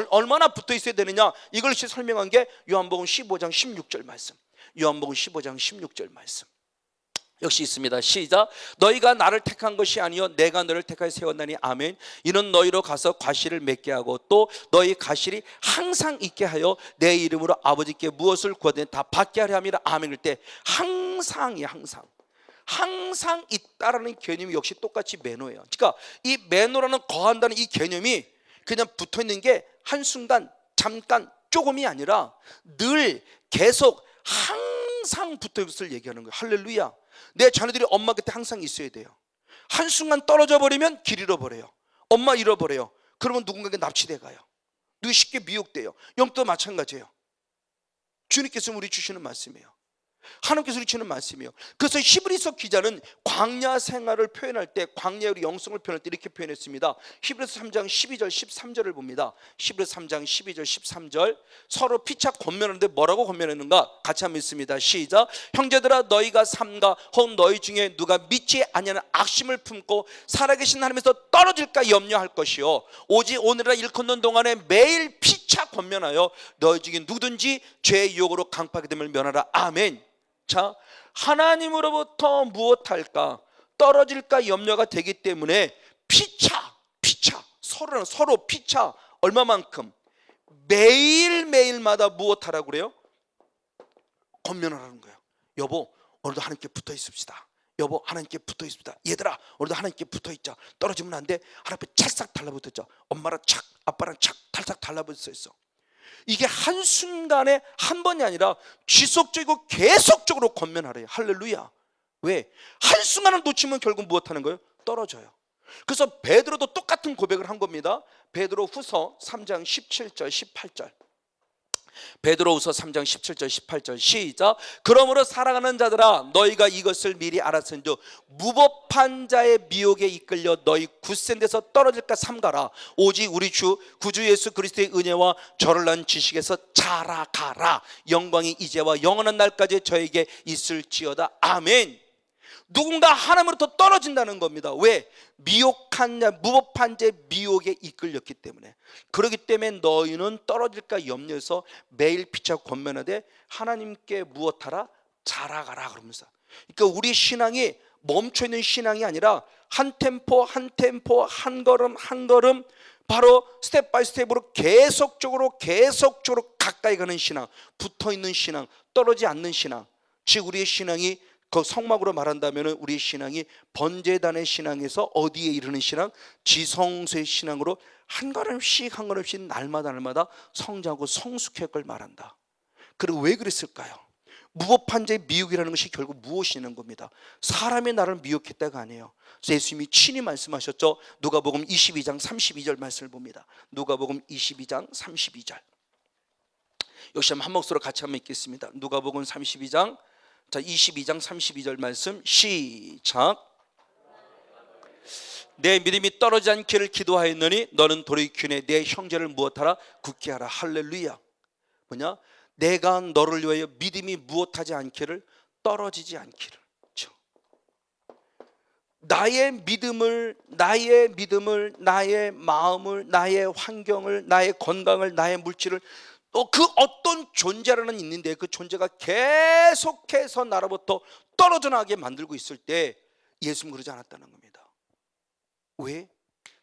얼마나 붙어 있어야 되느냐, 이걸 설명한 게 요한복음 15장 16절 말씀. 요한복음 15장 16절 말씀 역시 있습니다. 시작. 너희가 나를 택한 것이 아니요 내가 너를 택하여 세웠나니. 아멘. 이는 너희로 가서 과실을 맺게 하고 또 너희 과실이 항상 있게 하여 내 이름으로 아버지께 무엇을 구하든 다 받게 하려 함이라. 아멘. 그럴 때 항상이야. 항상 있다라는 개념이 역시 똑같이 매너예요. 그러니까 이 매너라는 거한다는 이 개념이 그냥 붙어있는 게 한순간 잠깐 조금이 아니라 늘 계속 항상 붙어있을 얘기하는 거예요. 할렐루야. 내 자녀들이 엄마 곁에 항상 있어야 돼요. 한순간 떨어져 버리면 길 잃어버려요. 엄마 잃어버려요. 그러면 누군가에게 납치돼 가요. 누구 쉽게 미혹돼요. 영도 마찬가지예요. 주님께서 우리 주시는 말씀이에요. 하나님께서 주시는 말씀이에요. 그래서 히브리서 기자는 광야 생활을 표현할 때, 광야의 영성을 표현할 때 이렇게 표현했습니다. 히브리서 3장 12절 13절을 봅니다. 히브리서 3장 12절 13절 서로 피차 권면하는데 뭐라고 권면했는가? 같이 한번 읽습니다. 시작. 형제들아 너희가 삼가 혹 너희 중에 누가 믿지 아니하는 악심을 품고 살아계신 하나님에서 떨어질까 염려할 것이요 오직 오늘날 일컫는 동안에 매일 피차 권면하여 너희 중에 누구든지 죄의 유혹으로 강팍하게 됨을 면하라. 아멘. 자, 하나님으로부터 무엇할까? 떨어질까 염려가 되기 때문에 피차 서로 피차 얼마만큼? 매일매일마다 무엇하라고 그래요? 권면하라는 거예요. 여보 오늘도 하나님께 붙어 있읍시다. 여보 하나님께 붙어 있습니다. 얘들아 오늘도 하나님께 붙어 있자. 떨어지면 안 돼. 하나님께 찰싹 달라붙어 있자. 엄마랑 착 아빠랑 착 탈싹 달라붙어 있어. 이게 한순간에 한 번이 아니라 지속적이고 계속적으로 권면하래요. 할렐루야. 왜? 한순간을 놓치면 결국 무엇하는 거예요? 떨어져요. 그래서 베드로도 똑같은 고백을 한 겁니다. 베드로 후서 3장 17절 18절 베드로후서 3장 17절 18절 시작. 그러므로 사랑하는 자들아 너희가 이것을 미리 알았은즉 무법한 자의 미혹에 이끌려 너희 굳센 데서 떨어질까 삼가라. 오직 우리 주 구주 예수 그리스도의 은혜와 저를 낳은 지식에서 자라가라. 영광이 이제와 영원한 날까지 저에게 있을지어다. 아멘. 누군가 하나님으로부터 떨어진다는 겁니다. 왜? 미혹한 자, 무법한 자의 미혹에 이끌렸기 때문에. 그렇기 때문에 너희는 떨어질까 염려해서 매일 피차 권면하되 하나님께 무엇하라? 자라가라 그러면서. 그러니까 우리 신앙이 멈춰있는 신앙이 아니라 한 템포 한 템포 한 걸음 한 걸음 바로 스텝 바이 스텝으로 계속적으로 가까이 가는 신앙, 붙어있는 신앙, 떨어지지 않는 신앙. 즉 우리의 신앙이 그 성막으로 말한다면 우리의 신앙이 번제단의 신앙에서 어디에 이르는 신앙? 지성소의 신앙으로 한 걸음씩 날마다 성장하고 성숙할 걸 말한다. 그리고 왜 그랬을까요? 무법한 자의 미혹이라는 것이 결국 무엇이냐는 겁니다. 사람이 나를 미혹했다가 아니에요. 그래서 예수님이 친히 말씀하셨죠. 누가복음 22장 32절 말씀을 봅니다. 누가복음 22장 32절 역시 한 목소리로 같이 한번 읽겠습니다. 누가복음 32장 32절 말씀 시작. 내 믿음이 떨어지지 않기를 기도하였느니 너는 돌이키네 내 형제를 무엇하라? 굳게 하라. 할렐루야. 뭐냐? 내가 너를 위하여 믿음이 무엇하지 않기를, 떨어지지 않기를. 그렇죠? 나의 믿음을, 나의 마음을, 나의 환경을, 나의 건강을, 나의 물질을 또 그 어떤 존재라는 있는데 그 존재가 계속해서 나로부터 떨어져 나가게 만들고 있을 때 예수는 그러지 않았다는 겁니다. 왜?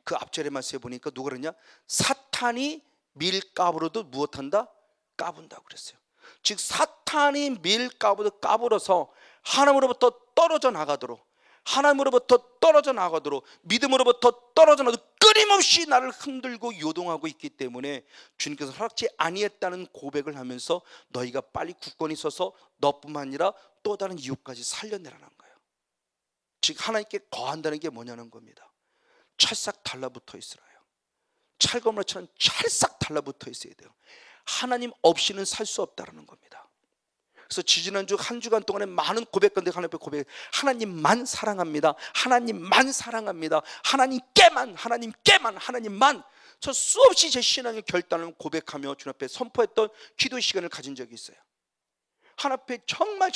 그 앞절의 말씀에 보니까 누가 그러냐? 사탄이 밀가부로도 무엇한다? 까분다고 그랬어요. 즉 사탄이 밀가부도 까불어서 하나님으로부터 떨어져 나가도록, 하나님으로부터 떨어져 나가도록, 믿음으로부터 떨어져 나가도록 끊임없이 나를 흔들고 요동하고 있기 때문에 주님께서 허락지 아니했다는 고백을 하면서 너희가 빨리 굳건히 서서 너뿐만 아니라 또 다른 이웃까지 살려내라는 거예요. 즉 하나님께 거한다는 게 뭐냐는 겁니다. 찰싹 달라붙어 있으라요. 찰거머리처럼 찰싹 달라붙어 있어야 돼요. 하나님 없이는 살 수 없다는 겁니다. 그래서 지지난주 한 주간 동안에 많은 고백건데 하나님 앞에 고백, 하나님만 사랑합니다, 하나님만 사랑합니다, 하나님만. 저 수없이 제 신앙의 결단을 고백하며 주님 앞에 선포했던 기도 시간을 가진 적이 있어요. 하나님 앞에 정말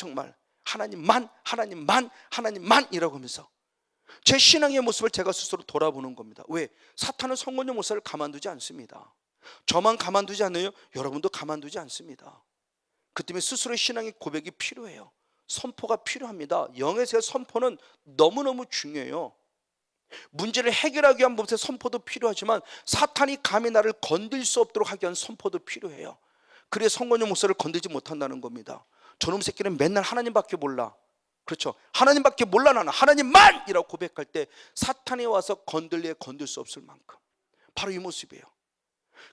하나님만이라고 하면서 제 신앙의 모습을 제가 스스로 돌아보는 겁니다. 왜? 사탄은 성건용 목사를 가만두지 않습니다. 저만 가만두지 않아요. 여러분도 가만두지 않습니다. 그 때문에 스스로의 신앙의 고백이 필요해요. 선포가 필요합니다. 영에서의 선포는 너무너무 중요해요. 문제를 해결하기 위한 법의 선포도 필요하지만 사탄이 감히 나를 건들 수 없도록 하기 위한 선포도 필요해요. 그래야 성건용 목사를 건들지 못한다는 겁니다. 저놈 새끼는 맨날 하나님밖에 몰라. 그렇죠? 하나님밖에 몰라. 나는 하나님만이라고 고백할 때 사탄이 와서 건들 수 없을 만큼 바로 이 모습이에요.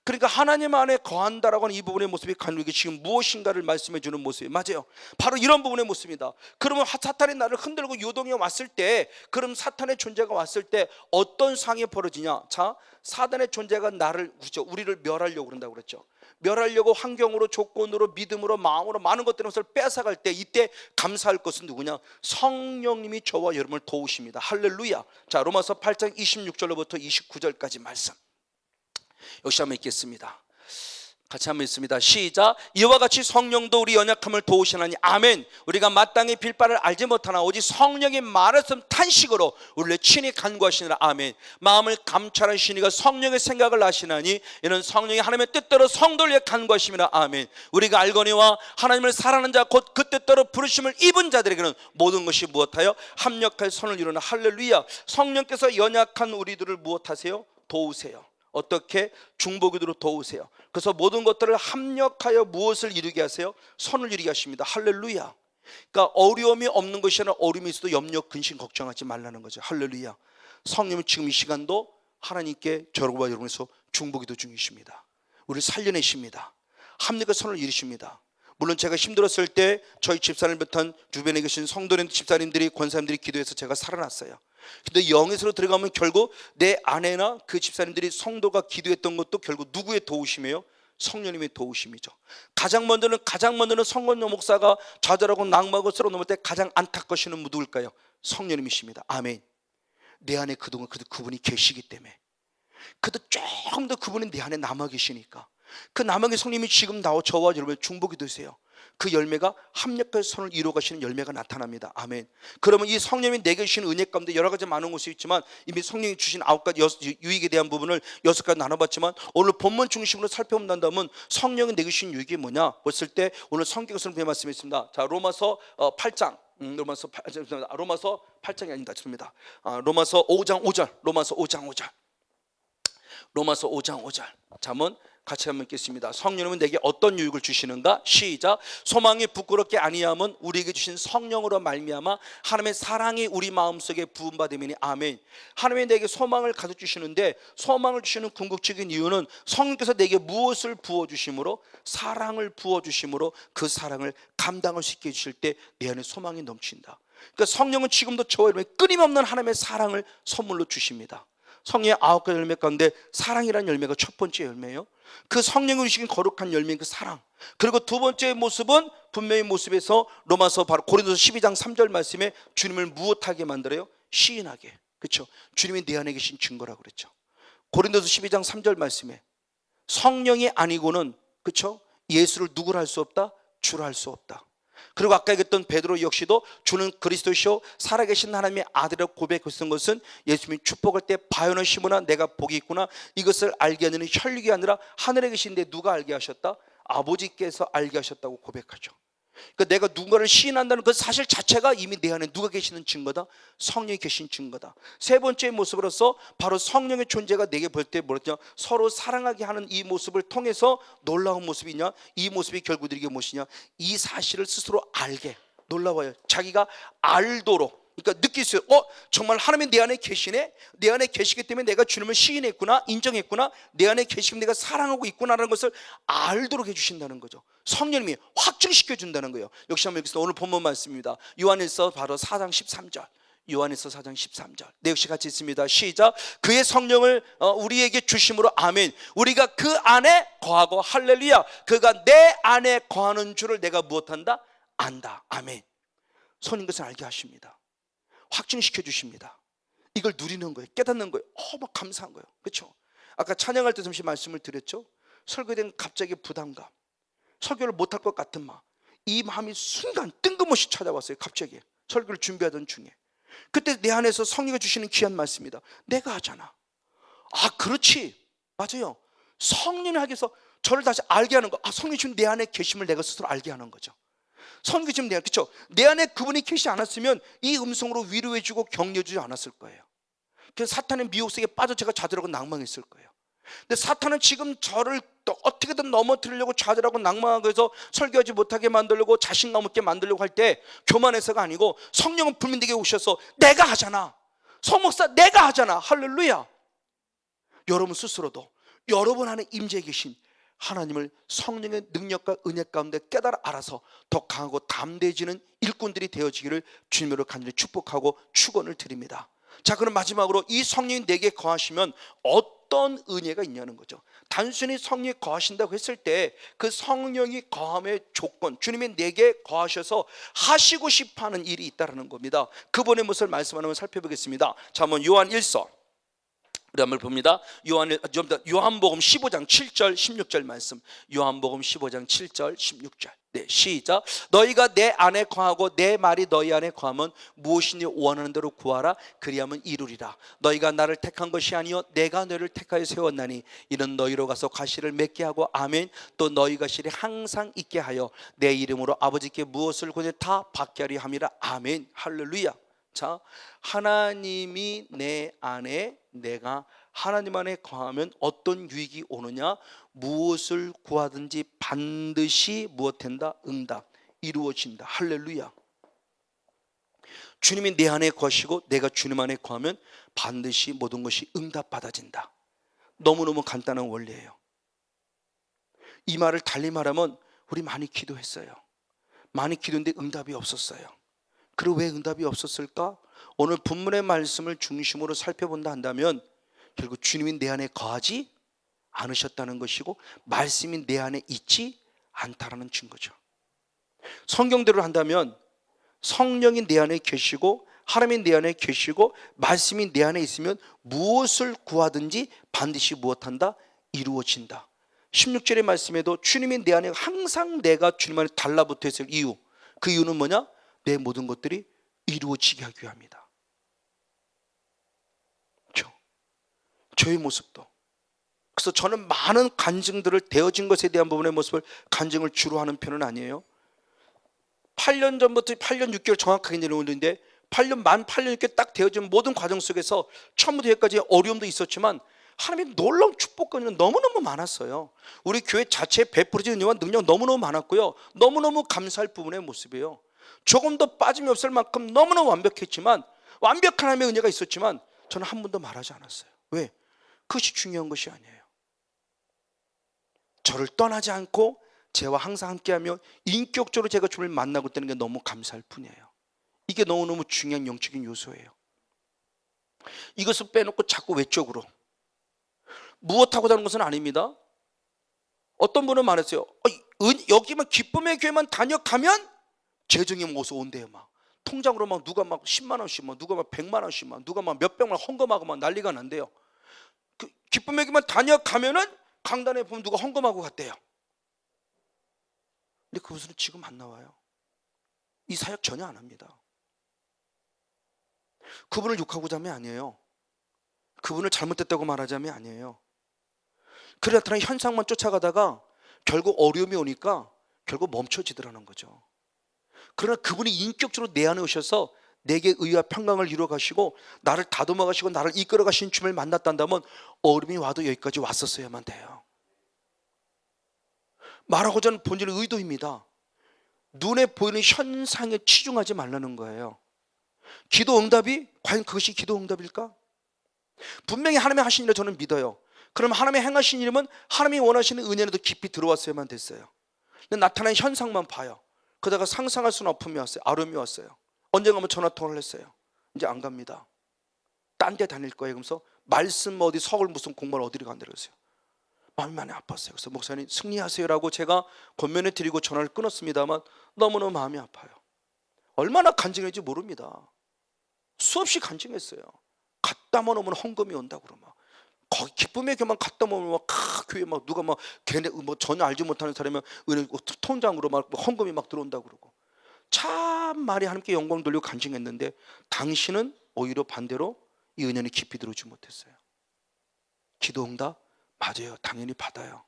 그러니까 하나님 안에 거한다라고 하는 이 부분의 모습이 간혹 지금 무엇인가를 말씀해 주는 모습이 맞아요. 바로 이런 부분의 모습입니다. 그러면 사탄이 나를 흔들고 요동해 왔을 때, 그럼 사탄의 존재가 왔을 때 어떤 상황이 벌어지냐? 자, 사단의 존재가 나를, 그렇죠, 우리를 멸하려고 그런다고 그랬죠. 멸하려고 환경으로, 조건으로, 믿음으로, 마음으로 많은 것들을 빼앗아갈 때, 이때 감사할 것은 누구냐? 성령님이 저와 여러분을 도우십니다. 할렐루야. 자, 로마서 8장 26절로부터 29절까지 말씀 역시 한번 읽겠습니다. 같이 한번 읽습니다. 시작. 이와 같이 성령도 우리 연약함을 도우시나니 아멘. 우리가 마땅히 빌 바를 알지 못하나 오직 성령이 말했음 탄식으로 우리를 친히 간구하시느라 아멘. 마음을 감찰하시니가 성령의 생각을 아시나니 이는 성령이 하나님의 뜻대로 성도를 위해 간구하심이라 아멘. 우리가 알거니와 하나님을 사랑하는 자 곧 그 뜻대로 부르심을 입은 자들에게는 모든 것이 무엇하여 합력할 선을 이루는 할렐루야. 성령께서 연약한 우리들을 무엇하세요? 도우세요. 어떻게? 중보기도로 도우세요. 그래서 모든 것들을 합력하여 무엇을 이루게 하세요? 선을 이루게 하십니다. 할렐루야. 그러니까 어려움이 없는 것이 아니라 어려움이 있어도 염려, 근심, 걱정하지 말라는 거죠. 할렐루야. 성령은 지금 이 시간도 하나님께 저와 여러분에서 중보기도 중이십니다. 우리를 살려내십니다. 합력의 선을 이루십니다. 물론 제가 힘들었을 때 저희 집사님을 비롯한 주변에 계신 성도님, 집사님들이, 권사님들이 기도해서 제가 살아났어요. 근데 영에서로 들어가면 결국 내 아내나 그 집사님들이, 성도가 기도했던 것도 결국 누구의 도우심이에요? 성령님의 도우심이죠. 가장 먼저는 성건용 목사가 좌절하고 낙마하고 쓰러 넘을 때 가장 안타까우시는 누구일까요? 성령님이십니다. 아멘. 내 안에 그동안 그분이 계시기 때문에, 그래도 조금 더 그분이 내 안에 남아 계시니까 그 남아 계신 성령님이 지금 나와 저와 여러분의 중보기 되세요. 그 열매가 합력할 선을 이루어 가시는 열매가 나타납니다. 아멘. 그러면 이 성령이 내게 주신 은혜 가운데 여러 가지 많은 것이 있지만 이미 성령이 주신 9가지 유익에 대한 부분을 6가지 나눠봤지만 오늘 본문 중심으로 살펴본다면 성령이 내게 주신 유익이 뭐냐 했을 때 오늘 성경에서 말씀했습니다. 자, 로마서 8장 로마서 8장이 아닙니다. 죄송합니다. 로마서 5장 5절. 로마서 5장 5절. 잠은 같이 한번 읽겠습니다. 성령님은 내게 어떤 유익을 주시는가? 시작. 소망이 부끄럽게 아니함은 우리에게 주신 성령으로 말미암아 하나님의 사랑이 우리 마음속에 부음받음이니 아멘. 하나님이 내게 소망을 가져 주시는데, 소망을 주시는 궁극적인 이유는 성령께서 내게 무엇을 부어주심으로? 사랑을 부어주심으로 그 사랑을 감당할 수 있게 해주실 때 내 안에 소망이 넘친다. 그러니까 성령은 지금도 저와 여러분에게 끊임없는 하나님의 사랑을 선물로 주십니다. 성령의 9가지 열매 가운데 사랑이라는 열매가 첫 번째 열매예요. 그 성령을 주신 거룩한 열매인 그 사랑. 그리고 두 번째 모습은 분명히 모습에서 로마서 바로 고린도서 12장 3절 말씀에 주님을 무엇하게 만들어요? 시인하게. 그렇죠? 주님이 내 안에 계신 증거라고 그랬죠. 고린도서 12장 3절 말씀에 성령이 아니고는, 그렇죠, 예수를 누구를 할 수 없다? 주를 할 수 없다. 그리고 아까 얘기했던 베드로 역시도 주는 그리스도시요 살아계신 하나님의 아들이라고 고백했던 것은 예수님이 축복할 때 바요는 시므나 내가 복이 있구나, 이것을 알게 하는 혈육이 아니라 하늘에 계신데 누가 알게 하셨다? 아버지께서 알게 하셨다고 고백하죠. 그러니까 내가 누군가를 시인한다는 그 사실 자체가 이미 내 안에 누가 계시는 증거다? 성령이 계신 증거다. 세 번째 모습으로서 바로 성령의 존재가 내게 볼 때 뭐랬냐? 서로 사랑하게 하는 이 모습을 통해서 놀라운 모습이냐? 이 모습이 결국 이게 무엇이냐? 이 사실을 스스로 알게. 놀라워요. 자기가 알도록. 그러니까 느낄 수 있어요. 정말 하나님이 내 안에 계시네. 내 안에 계시기 때문에 내가 주님을 시인했구나, 인정했구나, 내 안에 계시면 내가 사랑하고 있구나라는 것을 알도록 해주신다는 거죠. 성령님이 확증시켜 준다는 거예요. 역시 한번 읽겠습니다. 오늘 본문 말씀입니다. 요한일서 바로 4장 13절. 요한일서 4장 13절. 네, 역시 같이 있습니다. 시작. 그의 성령을 우리에게 주심으로 아멘. 우리가 그 안에 거하고 할렐루야. 그가 내 안에 거하는 줄을 내가 무엇한다? 안다. 아멘. 선인 것을 알게 하십니다. 확증시켜 주십니다. 이걸 누리는 거예요. 깨닫는 거예요. 막 감사한 거예요. 그렇죠? 아까 찬양할 때 잠시 말씀을 드렸죠. 설교에 대한 갑자기 부담감, 설교를 못할 것 같은 마음, 이 마음이 순간 뜬금없이 찾아왔어요. 갑자기 설교를 준비하던 중에. 그때 내 안에서 성령이 주시는 귀한 말씀입니다. 내가 하잖아. 아, 그렇지. 맞아요. 성령이 하기 위해서 저를 다시 알게 하는 거. 아, 성령이 지금 내 안에 계심을 내가 스스로 알게 하는 거죠. 성령이 지금 내 안에, 그렇죠? 내 안에 그분이 계시지 않았으면 이 음성으로 위로해주고 격려해주지 않았을 거예요. 그래서 사탄의 미혹 속에 빠져 제가 좌절하고 낭망했을 거예요. 근데 사탄은 지금 저를 또 어떻게든 넘어뜨리려고 좌절하고 낭망하고 해서 설교하지 못하게 만들려고 자신감 없게 만들려고 할 때 교만해서가 아니고 성령은 분명히 내게 오셔서 내가 하잖아. 성목사 내가 하잖아. 할렐루야. 여러분 스스로도 여러분 안에 임재해 계신 하나님을 성령의 능력과 은혜 가운데 깨달아 알아서 더 강하고 담대해지는 일꾼들이 되어지기를 주님으로 간절히 축복하고 축원을 드립니다. 자, 그럼 마지막으로 이 성령이 내게 거하시면 어떤 은혜가 있냐는 거죠. 단순히 성령이 거하신다고 했을 때 그 성령이 거함의 조건, 주님이 내게 거하셔서 하시고 싶어하는 일이 있다는 겁니다. 그분의 모습을 말씀하는 걸 살펴보겠습니다. 자, 한번 요한 1서 우리 한번 봅니다. 요한복음 15장 7절 16절 말씀. 요한복음 15장 7절 16절. 네, 시작. 너희가 내 안에 거하고 내 말이 너희 안에 거하면 무엇이니 원하는 대로 구하라. 그리하면 이루리라. 너희가 나를 택한 것이 아니요 내가 너희를 택하여 세웠나니 이는 너희로 가서 과실을 맺게 하고 아멘. 또 너희 과실이 항상 있게 하여 내 이름으로 아버지께 무엇을 구하든지 다 받게 하리 함이라. 아멘. 할렐루야. 자, 하나님이 내 안에, 내가 하나님 안에 거하면 어떤 유익이 오느냐? 무엇을 구하든지 반드시 무엇된다? 응답, 이루어진다. 할렐루야. 주님이 내 안에 거하시고 내가 주님 안에 거하면 반드시 모든 것이 응답받아진다. 너무너무 간단한 원리예요. 이 말을 달리 말하면 우리 많이 기도했어요. 많이 기도했는데 응답이 없었어요. 그리고 왜 응답이 없었을까? 오늘 본문의 말씀을 중심으로 살펴본다 한다면 결국 주님이 내 안에 거하지 않으셨다는 것이고 말씀이 내 안에 있지 않다라는 증거죠. 성경대로 한다면 성령이 내 안에 계시고 하나님이 내 안에 계시고 말씀이 내 안에 있으면 무엇을 구하든지 반드시 무엇한다? 이루어진다. 16절의 말씀에도 주님이 내 안에 항상 내가 주님 안에 달라붙어 있을 이유, 그 이유는 뭐냐? 내 모든 것들이 이루어지게 하기 위함이다. 그렇죠? 저의 모습도. 그래서 저는 많은 간증들을 되어진 것에 대한 부분의 모습을 간증을 주로 하는 편은 아니에요. 8년 전부터 8년 6개월 정확하게 내려오는데 8년 6개월 딱 되어진 모든 과정 속에서 처음부터 여기까지 어려움도 있었지만 하나님의 놀라운 축복과 은혜는 너무너무 많았어요. 우리 교회 자체에 베풀어진 은혜와 능력 너무너무 많았고요. 너무너무 감사할 부분의 모습이에요. 조금 더 빠짐이 없을 만큼 너무너무 완벽했지만, 완벽한 하나님의 은혜가 있었지만 저는 한 번도 말하지 않았어요. 왜? 그것이 중요한 것이 아니에요. 저를 떠나지 않고 저와 항상 함께하며 인격적으로 제가 주님을 만나고 있다는 게 너무 감사할 뿐이에요. 이게 너무너무 중요한 영적인 요소예요. 이것을 빼놓고 자꾸 외적으로 무엇하고자 하는 것은 아닙니다. 어떤 분은 말했어요. 여기만 기쁨의 교회만 다녀가면 재정이 어서 온대요. 막 통장으로 막 누가 막 10만 원씩, 막 누가 막 100만 원씩, 막 누가 막 몇백만 원 헌금하고 막 난리가 난대요. 그 기쁨의 교회만 다녀가면은 강단에 보면 누가 헌금하고 갔대요. 근데 그것은 지금 안 나와요. 이 사역 전혀 안 합니다. 그분을 욕하고자 하면 아니에요. 그분을 잘못됐다고 말하자면 아니에요. 그 나타난 현상만 쫓아가다가 결국 어려움이 오니까 결국 멈춰지더라는 거죠. 그러나 그분이 인격적으로 내 안에 오셔서 내게 의와 평강을 이루어 가시고 나를 다듬어 가시고 나를 이끌어 가신 주님을 만났단다면 어려움이 와도 여기까지 왔었어야만 돼요. 말하고자 하는 본질의 의도입니다. 눈에 보이는 현상에 치중하지 말라는 거예요. 기도 응답이 과연 그것이 기도 응답일까? 분명히 하나님이 하신 일을 저는 믿어요. 그럼 하나님이 행하신 일이면 하나님이 원하시는 은혜는 더 깊이 들어왔어야만 됐어요. 근데 나타난 현상만 봐요. 그러다가 상상할 수는 아픔이 왔어요. 아름이 왔어요. 언젠가 한번 전화통화를 했어요. 이제 안 갑니다. 딴 데 다닐 거예요. 그러면서 말씀 어디 서울 무슨 공부를 어디로 간다고 했어요. 마음이 많이 아팠어요. 그래서 목사님 승리하세요라고 제가 권면해 드리고 전화를 끊었습니다만 너무너무 마음이 아파요. 얼마나 간증했는지 모릅니다. 수없이 간증했어요. 갖다 놓으면 헌금이 온다고 그러면 거기 기쁨의 교만 갖다 놓으면 막 교회 막 누가 막 걔네 뭐 전혀 알지 못하는 사람이 은행 통장으로 막 헌금이 막 들어온다고 그러고 참 많이 하나님께 영광 돌리고 간증했는데 당신은 오히려 반대로 이 은혜는 깊이 들어오지 못했어요. 기도 응답 맞아요. 당연히 받아요.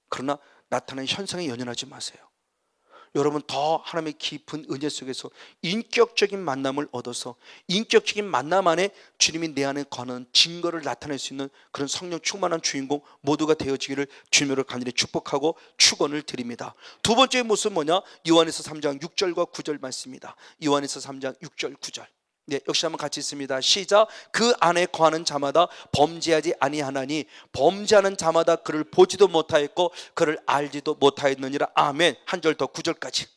그러나 나타나는 현상에 연연하지 마세요. 여러분 더 하나님의 깊은 은혜 속에서 인격적인 만남을 얻어서 인격적인 만남 안에 주님이 내 안에 거는 증거를 나타낼 수 있는 그런 성령 충만한 주인공 모두가 되어지기를 주님으로 간절히 축복하고 축원을 드립니다. 두 번째 모습은 뭐냐? 요한에서 3장 6절과 9절 말씀입니다. 요한에서 3장 6절 9절. 네, 역시 한번 같이 있습니다. 시작. 그 안에 거하는 자마다 범죄하지 아니하나니 범죄하는 자마다 그를 보지도 못하였고 그를 알지도 못하였느니라. 아멘. 한 절 더 9절까지.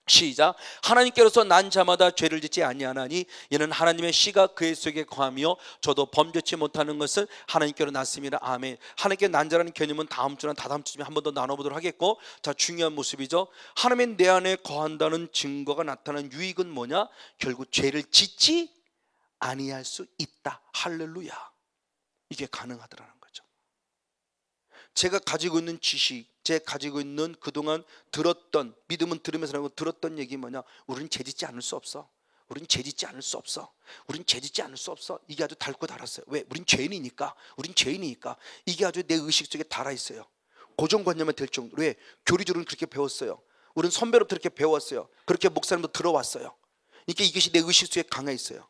시작. 하나님께로서 난 자마다 죄를 짓지 아니하나니 이는 하나님의 씨가 그의 속에 거하며 저도 범죄치 못하는 것은 하나님께로 났습니다. 아멘. 하나님께 난 자라는 개념은 다음 주나 다다음 주쯤에 한 번 더 나눠보도록 하겠고, 자, 중요한 모습이죠. 하나님의 내 안에 거한다는 증거가 나타나는 유익은 뭐냐? 결국 죄를 짓지 아니할 수 있다. 할렐루야. 이게 가능하더라는 거죠. 제가 가지고 있는 지식, 제가 가지고 있는 그동안 들었던, 믿음은 들으면서 들었던 얘기 뭐냐? 우리는 죄짓지 않을 수 없어. 우리는 죄짓지 않을 수 없어. 우리는 죄짓지 않을 수 없어. 이게 아주 닳고 달았어요. 왜? 우린 죄인이니까. 우린 죄인이니까. 이게 아주 내 의식 속에 달아있어요. 고정관념이 될 정도로. 왜? 교리적으로는 그렇게 배웠어요. 우리는 선배로부터 그렇게 배웠어요. 그렇게 목사님도 들어왔어요. 이게 이것이 내 의식 속에 강해 있어요.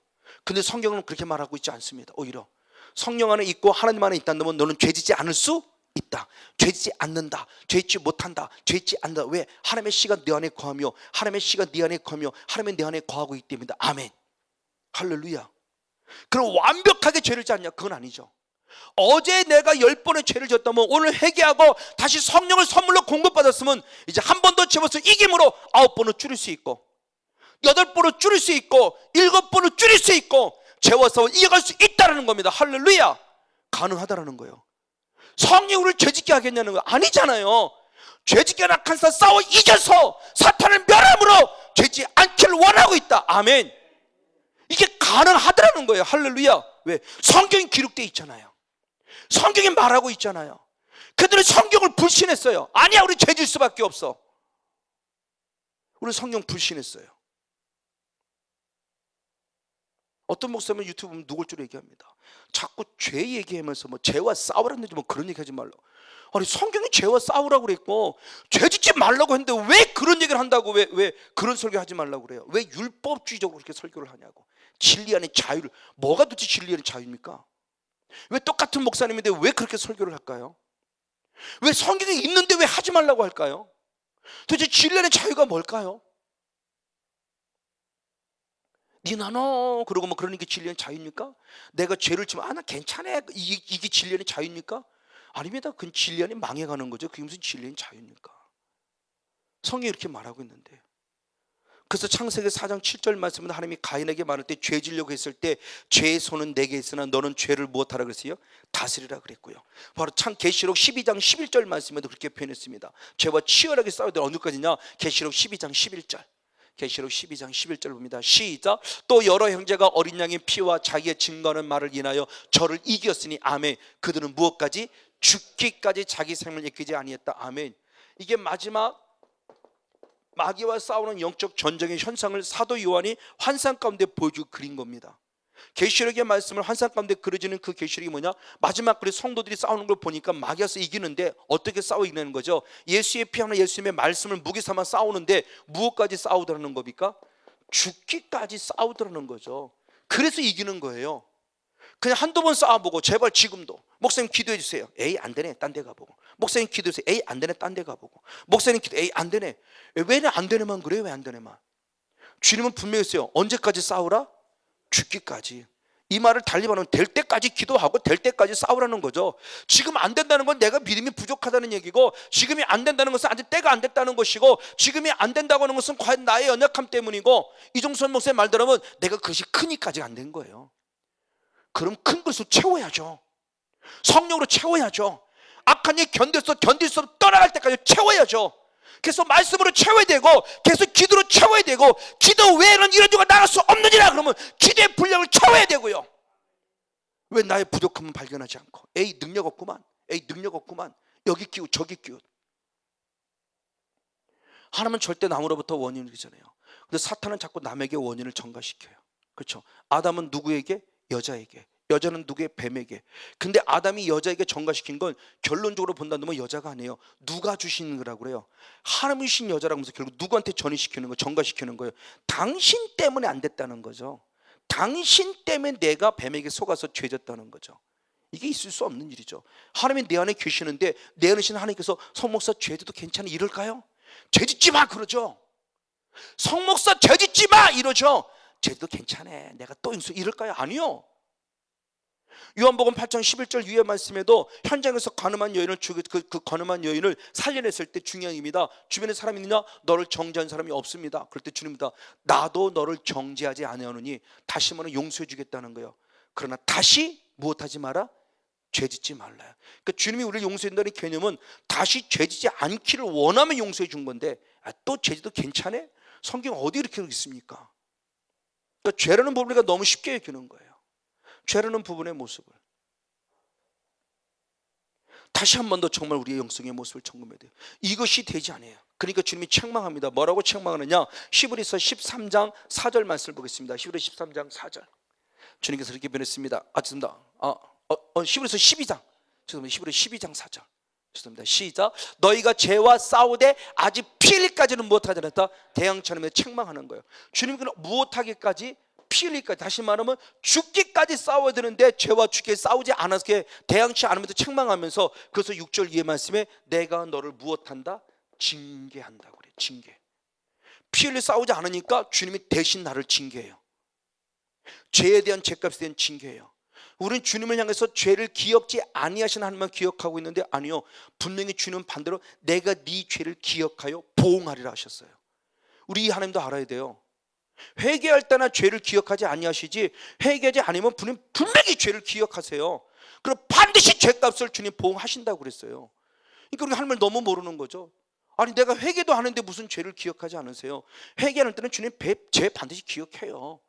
근데 성경은 그렇게 말하고 있지 않습니다. 오히려 성령 안에 있고 하나님 안에 있다는 놈은 너는 죄짓지 않을 수 있다. 죄짓지 않는다. 죄짓지 못한다. 죄짓지 않는다. 왜? 하나님의 씨가 내 안에 거하며 하나님의 씨가 네 안에 거하며 하나님의 내 안에 거하고 있기 때문이다. 아멘. 할렐루야. 그럼 완벽하게 죄를 짓지 않냐? 그건 아니죠. 어제 내가 10번의 죄를 졌다면 오늘 회개하고 다시 성령을 선물로 공급받았으면 이제 한 번 더 죄버서 이김으로 9번을 줄일 수 있고 8번을 줄일 수 있고 7번을 줄일 수 있고 죄와 싸워 이어갈 수 있다는 겁니다. 할렐루야. 가능하다는 거예요. 성령이 우리를 죄짓게 하겠냐는 거 아니잖아요. 죄짓게 낙한 사 싸워 이겨서 사탄을 멸함으로 죄짓지 않기를 원하고 있다. 아멘. 이게 가능하다는 거예요. 할렐루야. 왜? 성경이 기록되어 있잖아요. 성경이 말하고 있잖아요. 그들은 성경을 불신했어요. 아니야, 우리 죄질 수밖에 없어. 우리 성경 불신했어요. 어떤 목사님은 유튜브 보면 누굴 줄 얘기합니다. 자꾸 죄 얘기하면서 뭐 죄와 싸우라는 뭐 그런 얘기 하지 말라고. 아니 성경이 죄와 싸우라고 그랬고 죄 짓지 말라고 했는데 왜 그런 얘기를 한다고 왜 그런 설교 하지 말라고 그래요? 왜 율법주의적으로 그렇게 설교를 하냐고. 진리 안에 자유를, 뭐가 도대체 진리 안에 자유입니까? 왜 똑같은 목사님인데 왜 그렇게 설교를 할까요? 왜 성경에 있는데 왜 하지 말라고 할까요? 도대체 진리 안에 자유가 뭘까요? 니 나눠 그러고 뭐 그러는 게 진리의 자유입니까? 내가 죄를 지면 나 괜찮아 이게 진리의 자유입니까? 아닙니다. 그건 진리 안에 망해가는 거죠. 그게 무슨 진리의 자유입니까? 성경이 이렇게 말하고 있는데, 그래서 창세기 4장 7절 말씀은 하나님이 가인에게 말할 때 죄 지려고 했을 때 죄의 손은 내게 있으나 너는 죄를 무엇하라 그랬어요? 다스리라 그랬고요. 바로 계시록 12장 11절 말씀에도 그렇게 표현했습니다. 죄와 치열하게 싸워야 돼. 어느까지냐? 계시록 12장 11절. 계시록 12장 11절 봅니다. 시작. 또 여러 형제가 어린 양의 피와 자기의 증거하는 말을 인하여 저를 이겼으니 아멘. 그들은 무엇까지? 죽기까지 자기 생명을 아끼지 아니했다. 아멘. 이게 마지막 마귀와 싸우는 영적 전쟁의 현상을 사도 요한이 환상 가운데 보여주고 그린 겁니다. 계시록의 말씀을 환상 가운데 그려지는 그 계시록이 뭐냐? 마지막 그래 성도들이 싸우는 걸 보니까 마귀와서 이기는데 어떻게 싸워 이기는 거죠? 예수의 피 하나 예수님의 말씀을 무기 삼아 싸우는데 무엇까지 싸우더라는 겁니까? 죽기까지 싸우더라는 거죠. 그래서 이기는 거예요. 그냥 한두 번 싸워보고 제발 지금도 목사님 기도해 주세요. 에이 안 되네. 딴 데 가보고. 목사님 기도해 주세요. 에이 안 되네. 딴 데 가보고. 목사님 기도 에이 안 되네. 왜 안 되네만 그래요? 왜 안 되네만? 주님은 분명히 했어요. 언제까지 싸우라? 죽기까지. 이 말을 달리 말하면 될 때까지 기도하고 될 때까지 싸우라는 거죠. 지금 안 된다는 건 내가 믿음이 부족하다는 얘기고, 지금이 안 된다는 것은 아직 때가 안 됐다는 것이고, 지금이 안 된다고 하는 것은 과연 나의 연약함 때문이고, 이종선 목사의 말대로면 내가 그것이 크니까 안 된 거예요. 그럼 큰 것을 채워야죠. 성령으로 채워야죠. 악한 일 견딜 수 없어 떠나갈 때까지 채워야죠. 그래서 말씀으로 채워야 되고, 계속 기도로 채워야 되고, 기도 외에는 이런 주가 나갈 수 없느니라 그러면 기도의 분량을 채워야 되고요. 왜 나의 부족함은 발견하지 않고, 에이 능력 없구만, 에이 능력 없구만, 여기 끼웃 저기 끼웃. 하나님은 절대 남으로부터 원인을 주잖아요. 근데 사탄은 자꾸 남에게 원인을 전가시켜요. 그렇죠? 아담은 누구에게? 여자에게. 여자는 누구의? 뱀에게. 근데 아담이 여자에게 전가시킨 건 결론적으로 본다면 여자가 아니에요. 누가 주시는 거라고 그래요. 하나님이 주신 여자라고 하면서 결국 누구한테 전이시키는 거, 전가시키는 거예요. 당신 때문에 안 됐다는 거죠. 당신 때문에 내가 뱀에게 속아서 죄졌다는 거죠. 이게 있을 수 없는 일이죠. 하나님이 내 안에 계시는데 내 안에 계신 하나님께서 성목사 죄져도 괜찮아 이럴까요? 죄짓지 마 그러죠. 성목사 죄짓지 마 이러죠. 죄도 괜찮아 내가 또 인수 이럴까요? 아니요. 요한복음 8장 11절 위의 말씀에도 현장에서 가늠한 여인을 그 가늠한 여인을 살려냈을 때 중요한 의미다. 주변에 사람이 있느냐? 너를 정죄한 사람이 없습니다. 그럴 때 주님이다. 나도 너를 정죄하지 아니하노니 다시 말하면 용서해 주겠다는 거예요. 그러나 다시 무엇하지 마라? 죄짓지 말라요. 그러니까 주님이 우리를 용서한다는 개념은 다시 죄짓지 않기를 원하면 용서해 준 건데, 또 죄짓도 괜찮아? 성경 어디 이렇게 있습니까? 그러니까 죄라는 부분을 너무 쉽게 여기는 거예요. 죄라는 부분의 모습을 다시 한 번 더 정말 우리의 영성의 모습을 점검해야 돼요. 이것이 되지 않아요. 그러니까 주님이 책망합니다. 뭐라고 책망하느냐? 히브리서 13장 4절 말씀을 보겠습니다. 히브리서 13장 4절 주님께서 이렇게 변했습니다. 죄송합니다. 히브리서 12장 죄송합니다. 히브리서 12장 4절 죄송합니다. 시작. 너희가 죄와 싸우되 아직 피 흘리까지는 무엇하지 않았다? 대항처럼 책망하는 거예요. 주님께는 무엇하기까지? 피 흘리까지, 다시 말하면 죽기까지 싸워야 되는데 죄와 죽기에 싸우지 않아서 대항치 않으면서 책망하면서, 그래서 6절 이해 말씀에 내가 너를 무엇한다? 징계한다고 그래요. 징계. 피 흘려 싸우지 않으니까 주님이 대신 나를 징계해요. 죄에 대한 죄값에 대한 징계예요. 우리는 주님을 향해서 죄를 기억지 아니하신 하나님만 기억하고 있는데, 아니요, 분명히 주님은 반대로 내가 네 죄를 기억하여 보응하리라 하셨어요. 우리 이 하나님도 알아야 돼요. 회개할 때나 죄를 기억하지 아니하시지, 회개하지 않으면 분명히 죄를 기억하세요. 그럼 반드시 죄값을 주님 보응하신다고 그랬어요. 그러니까 우리 하나님을 너무 모르는 거죠. 아니 내가 회개도 하는데 무슨 죄를 기억하지 않으세요? 회개하는 때는 주님 죄 반드시 기억해요.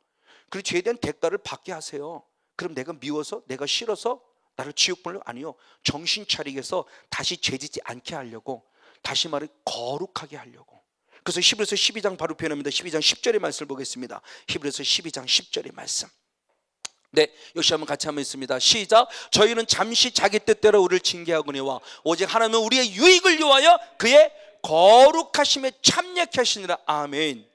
그리고 죄에 대한 대가를 받게 하세요. 그럼 내가 미워서, 내가 싫어서 나를 지옥 보내려? 아니요, 정신 차리게 해서 다시 죄짓지 않게 하려고, 다시 말해 거룩하게 하려고. 그래서 히브리서 12장 바로 표현합니다. 12장 10절의 말씀을 보겠습니다. 히브리서 12장 10절의 말씀. 네, 역시 한번 같이 한번 있습니다. 시작. 저희는 잠시 자기 뜻대로 우리를 징계하거니와 오직 하나님은 우리의 유익을 위하여 그의 거룩하심에 참여케 하시니라. 아멘.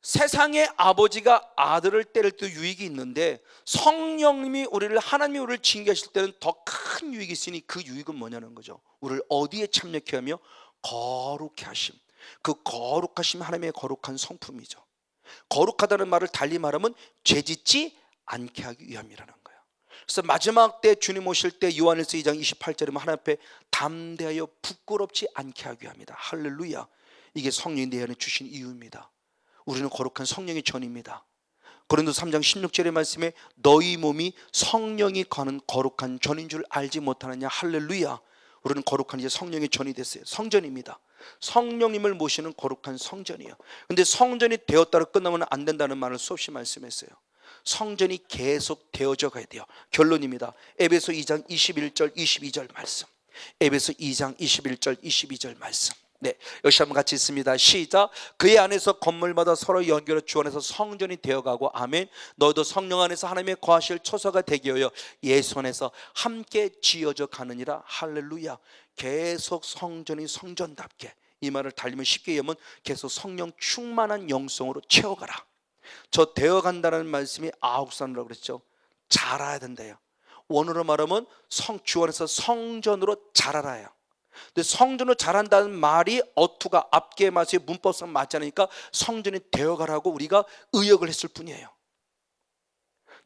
세상의 아버지가 아들을 때릴 때 유익이 있는데, 성령님이 하나님이 우리를 징계하실 때는 더 큰 유익이 있으니, 그 유익은 뭐냐는 거죠. 우리를 어디에 참여케 하며? 거룩해 하심. 그 거룩하심 하나님의 거룩한 성품이죠. 거룩하다는 말을 달리 말하면 죄짓지 않게 하기 위함이라는 거예요. 그래서 마지막 때 주님 오실 때 요한일서 2장 28절에 하나님 앞에 담대하여 부끄럽지 않게 하기 위함이다. 할렐루야. 이게 성령이 내 안에 주신 이유입니다. 우리는 거룩한 성령의 전입니다. 고린도서 3장 16절의 말씀에 너희 몸이 성령이 가는 거룩한 전인 줄 알지 못하느냐. 할렐루야. 우리는 거룩한 이제 성령의 전이 됐어요. 성전입니다. 성령님을 모시는 거룩한 성전이에요. 근데 성전이 되었다고 끝나면 안 된다는 말을 수없이 말씀했어요. 성전이 계속 되어져 가야 돼요. 결론입니다. 에베소 2장 21절 22절 말씀. 에베소 2장 21절 22절 말씀. 네, 역시 한번 같이 있습니다. 시작. 그의 안에서 건물마다 서로 연결해 주 안에서 성전이 되어가고, 아멘. 너희도 성령 안에서 하나님의 거하실 처소가 되게 하여 예수 안에서 함께 지어져 가느니라. 할렐루야. 계속 성전이 성전답게, 이 말을 달리면 쉽게 얘기하면 계속 성령 충만한 영성으로 채워가라. 저 되어간다는 말씀이 아욱산이라고 그랬죠. 자라야 된대요. 원어로 말하면 주 안에서 성전으로 자라라요. 근데 성전으로 자란다는 말이 어투가 앞뒤의 말씀이 문법상 맞지 않으니까 성전이 되어가라고 우리가 의역을 했을 뿐이에요.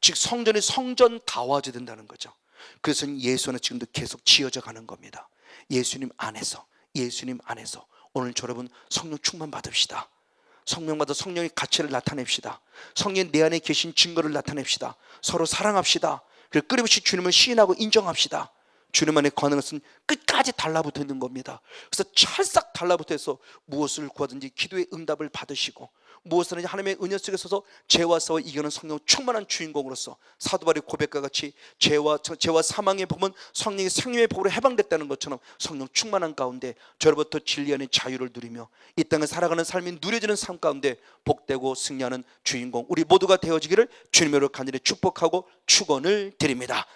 즉 성전이 성전다워져야 된다는 거죠. 그래서 예수 안에 지금도 계속 지어져 가는 겁니다. 예수님 안에서 오늘 여러분 성령 충만 받읍시다. 성령 받아 성령의 가치를 나타냅시다. 성령 내 안에 계신 증거를 나타냅시다. 서로 사랑합시다. 그래서 끊임없이 주님을 시인하고 인정합시다. 주님 안에 거하는 것은 끝까지 달라붙어 있는 겁니다. 그래서 찰싹 달라붙어서 무엇을 구하든지 기도의 응답을 받으시고, 무엇을 하든지 하나님의 은혜 속에 서서 죄와 싸워 이기는 성령 충만한 주인공으로서 사도 바울의 고백과 같이 죄와 사망의 법은 성령의 생명의 법으로 해방됐다는 것처럼 성령 충만한 가운데 저로부터 진리 안의 자유를 누리며 이 땅을 살아가는 삶이 누려지는 삶 가운데 복되고 승리하는 주인공 우리 모두가 되어지기를 주님으로 간절히 축복하고 축원을 드립니다.